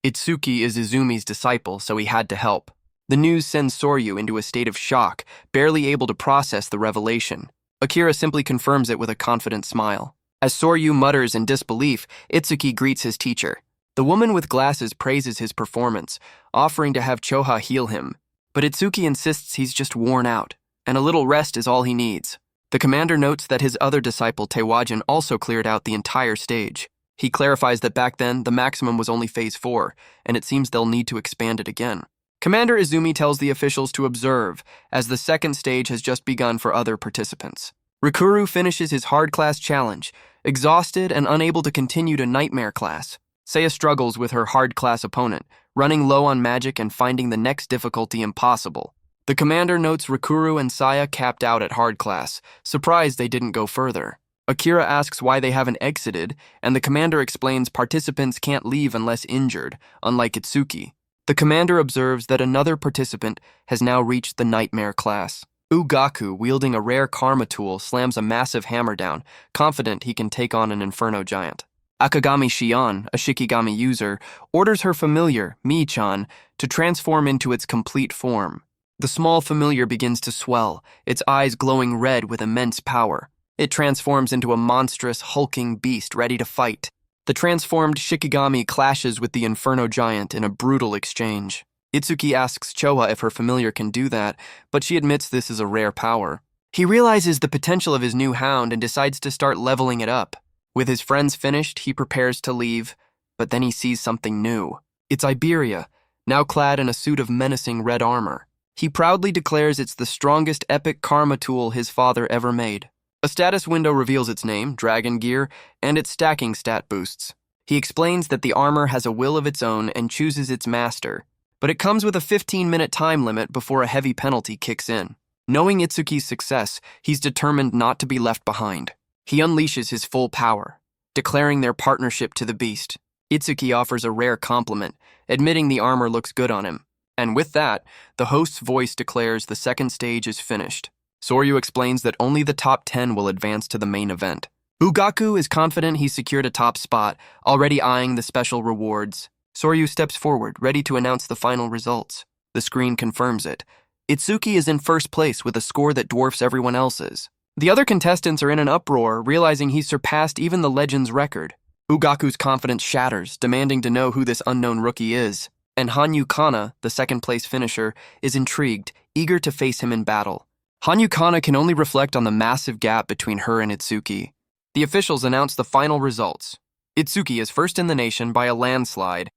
Speaker 1: Itsuki is Izumi's disciple, so he had to help. The news sends Soryu into a state of shock, barely able to process the revelation. Akira simply confirms it with a confident smile. As Soryu mutters in disbelief, Itsuki greets his teacher. The woman with glasses praises his performance, offering to have Choha heal him. But Itsuki insists he's just worn out, and a little rest is all he needs. The commander notes that his other disciple, Tewajin, also cleared out the entire stage. He clarifies that back then, the maximum was only Phase 4, and it seems they'll need to expand it again. Commander Izumi tells the officials to observe, as the second stage has just begun for other participants. Rikuru finishes his hard class challenge, exhausted and unable to continue to nightmare class. Seiya struggles with her hard class opponent, running low on magic and finding the next difficulty impossible. The commander notes Rikuru and Saya capped out at hard class, surprised they didn't go further. Akira asks why they haven't exited, and the commander explains participants can't leave unless injured, unlike Itsuki. The commander observes that another participant has now reached the nightmare class. Ugaku, wielding a rare karma tool, slams a massive hammer down, confident he can take on an inferno giant. Akagami Shion, a Shikigami user, orders her familiar, Mii-chan, to transform into its complete form. The small familiar begins to swell, its eyes glowing red with immense power. It transforms into a monstrous, hulking beast ready to fight. The transformed Shikigami clashes with the Inferno Giant in a brutal exchange. Itsuki asks Choha if her familiar can do that, but she admits this is a rare power. He realizes the potential of his new hound and decides to start leveling it up. With his friends finished, he prepares to leave, but then he sees something new. It's Iberia, now clad in a suit of menacing red armor. He proudly declares it's the strongest epic karma tool his father ever made. A status window reveals its name, Dragon Gear, and its stacking stat boosts. He explains that the armor has a will of its own and chooses its master, but it comes with a 15-minute time limit before a heavy penalty kicks in. Knowing Itsuki's success, he's determined not to be left behind. He unleashes his full power, declaring their partnership to the beast. Itsuki offers a rare compliment, admitting the armor looks good on him. And with that, the host's voice declares the second stage is finished. Soryu explains that only the top 10 will advance to the main event. Ugaku is confident he's secured a top spot, already eyeing the special rewards. Soryu steps forward, ready to announce the final results. The screen confirms it. Itsuki is in first place with a score that dwarfs everyone else's. The other contestants are in an uproar, realizing he's surpassed even the legend's record. Ugaku's confidence shatters, demanding to know who this unknown rookie is. And Hanyu Kana, the second-place finisher, is intrigued, eager to face him in battle. Hanyu Kana can only reflect on the massive gap between her and Itsuki. The officials announce the final results. Itsuki is first in the nation by a landslide.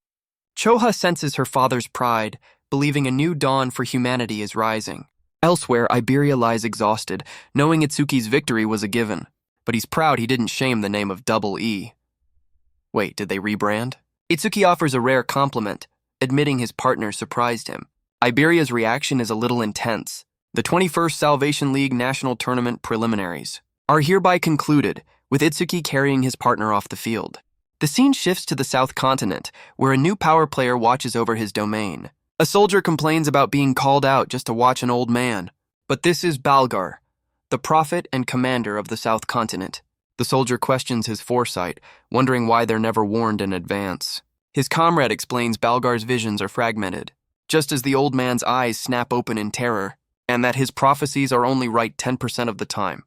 Speaker 1: Choha senses her father's pride, believing a new dawn for humanity is rising. Elsewhere, Iberia lies exhausted, knowing Itsuki's victory was a given. But he's proud he didn't shame the name of Double E. Wait, did they rebrand? Itsuki offers a rare compliment, admitting his partner surprised him. Iberia's reaction is a little intense. The 21st Salvation League National Tournament preliminaries are hereby concluded, with Itsuki carrying his partner off the field. The scene shifts to the South Continent, where a new power player watches over his domain. A soldier complains about being called out just to watch an old man. But this is Balgar, the prophet and commander of the South Continent. The soldier questions his foresight, wondering why they're never warned in advance. His comrade explains Balgar's visions are fragmented, just as the old man's eyes snap open in terror, and that his prophecies are only right 10% of the time.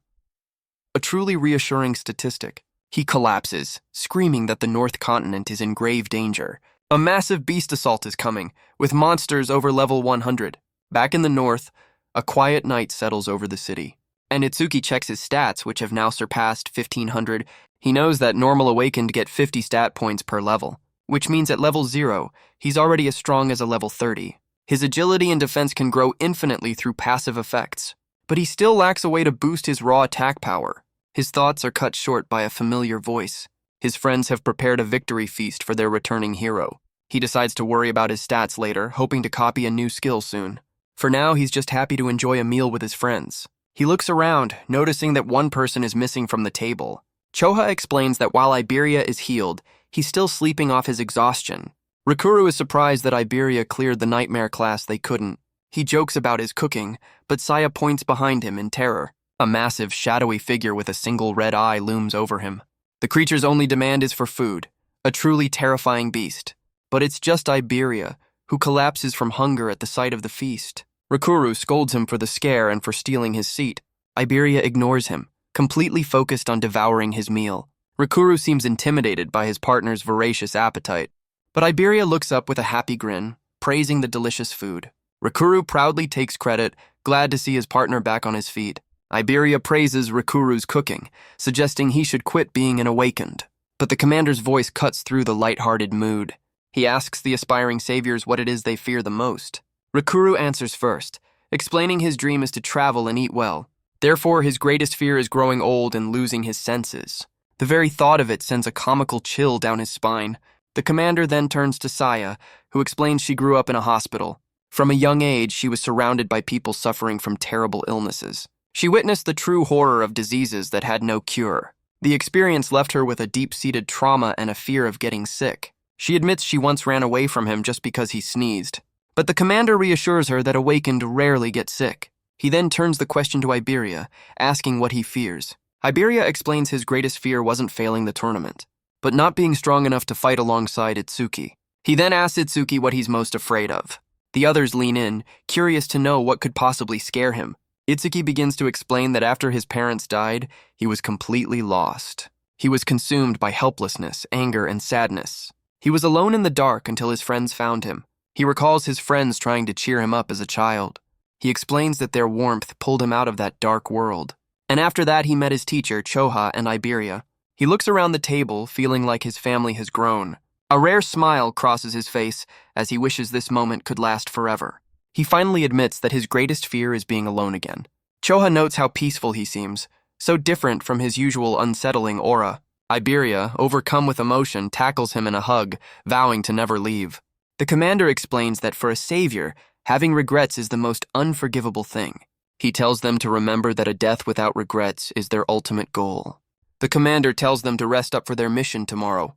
Speaker 1: A truly reassuring statistic. He collapses, screaming that the North Continent is in grave danger. A massive beast assault is coming, with monsters over level 100. Back in the north, a quiet night settles over the city. And Itsuki checks his stats, which have now surpassed 1500. He knows that normal awakened get 50 stat points per level, which means at level 0, he's already as strong as a level 30. His agility and defense can grow infinitely through passive effects, but he still lacks a way to boost his raw attack power. His thoughts are cut short by a familiar voice. His friends have prepared a victory feast for their returning hero. He decides to worry about his stats later, hoping to copy a new skill soon. For now, he's just happy to enjoy a meal with his friends. He looks around, noticing that one person is missing from the table. Choha explains that while Iberia is healed, he's still sleeping off his exhaustion. Rikuru is surprised that Iberia cleared the nightmare class they couldn't. He jokes about his cooking, but Saya points behind him in terror. A massive, shadowy figure with a single red eye looms over him. The creature's only demand is for food, a truly terrifying beast. But it's just Iberia, who collapses from hunger at the sight of the feast. Rikuru scolds him for the scare and for stealing his seat. Iberia ignores him, completely focused on devouring his meal. Rikuru seems intimidated by his partner's voracious appetite, but Iberia looks up with a happy grin, praising the delicious food. Rikuru proudly takes credit, glad to see his partner back on his feet. Iberia praises Rikuru's cooking, suggesting he should quit being an awakened. But the commander's voice cuts through the light-hearted mood. He asks the aspiring saviors what it is they fear the most. Rikuru answers first, explaining his dream is to travel and eat well. Therefore, his greatest fear is growing old and losing his senses. The very thought of it sends a comical chill down his spine. The commander then turns to Saya, who explains she grew up in a hospital. From a young age, she was surrounded by people suffering from terrible illnesses. She witnessed the true horror of diseases that had no cure. The experience left her with a deep-seated trauma and a fear of getting sick. She admits she once ran away from him just because he sneezed. But the commander reassures her that awakened rarely get sick. He then turns the question to Iberia, asking what he fears. Iberia explains his greatest fear wasn't failing the tournament, but not being strong enough to fight alongside Itsuki. He then asks Itsuki what he's most afraid of. The others lean in, curious to know what could possibly scare him. Itsuki begins to explain that after his parents died, he was completely lost. He was consumed by helplessness, anger, and sadness. He was alone in the dark until his friends found him. He recalls his friends trying to cheer him up as a child. He explains that their warmth pulled him out of that dark world. And after that, he met his teacher, Choha, and Iberia. He looks around the table, feeling like his family has grown. A rare smile crosses his face as he wishes this moment could last forever. He finally admits that his greatest fear is being alone again. Choha notes how peaceful he seems, so different from his usual unsettling aura. Iberia, overcome with emotion, tackles him in a hug, vowing to never leave. The commander explains that for a savior, having regrets is the most unforgivable thing. He tells them to remember that a death without regrets is their ultimate goal. The commander tells them to rest up for their mission tomorrow.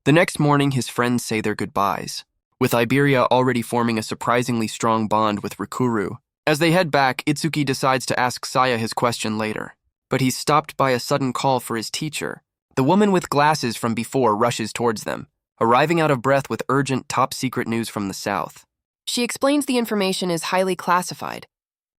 Speaker 1: The next morning, his friends say their goodbyes, with Iberia already forming a surprisingly strong bond with Rikuru. As they head back, Itsuki decides to ask Saya his question later, but he's stopped by a sudden call for his teacher. The woman with glasses from before rushes towards them, arriving out of breath with urgent top-secret news from the south.
Speaker 2: She explains the information is highly classified.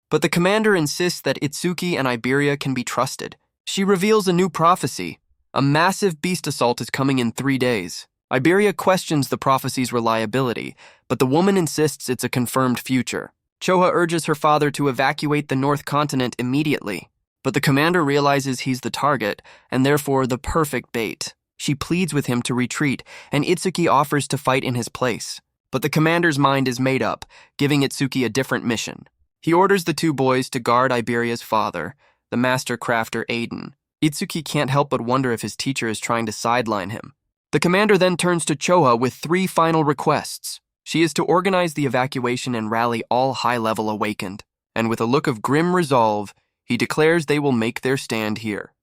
Speaker 1: But the commander insists that Itsuki and Iberia can be trusted. She reveals a new prophecy. A massive beast assault is coming in 3 days. Iberia questions the prophecy's reliability, but the woman insists it's a confirmed future. Choha urges her father to evacuate the North Continent immediately, but the commander realizes he's the target, and therefore the perfect bait. She pleads with him to retreat, and Itsuki offers to fight in his place. But the commander's mind is made up, giving Itsuki a different mission. He orders the two boys to guard Iberia's father, the master crafter Aiden. Itsuki can't help but wonder if his teacher is trying to sideline him. The commander then turns to Choha with 3 final requests. She is to organize the evacuation and rally all high-level awakened, and with a look of grim resolve, he declares they will make their stand here.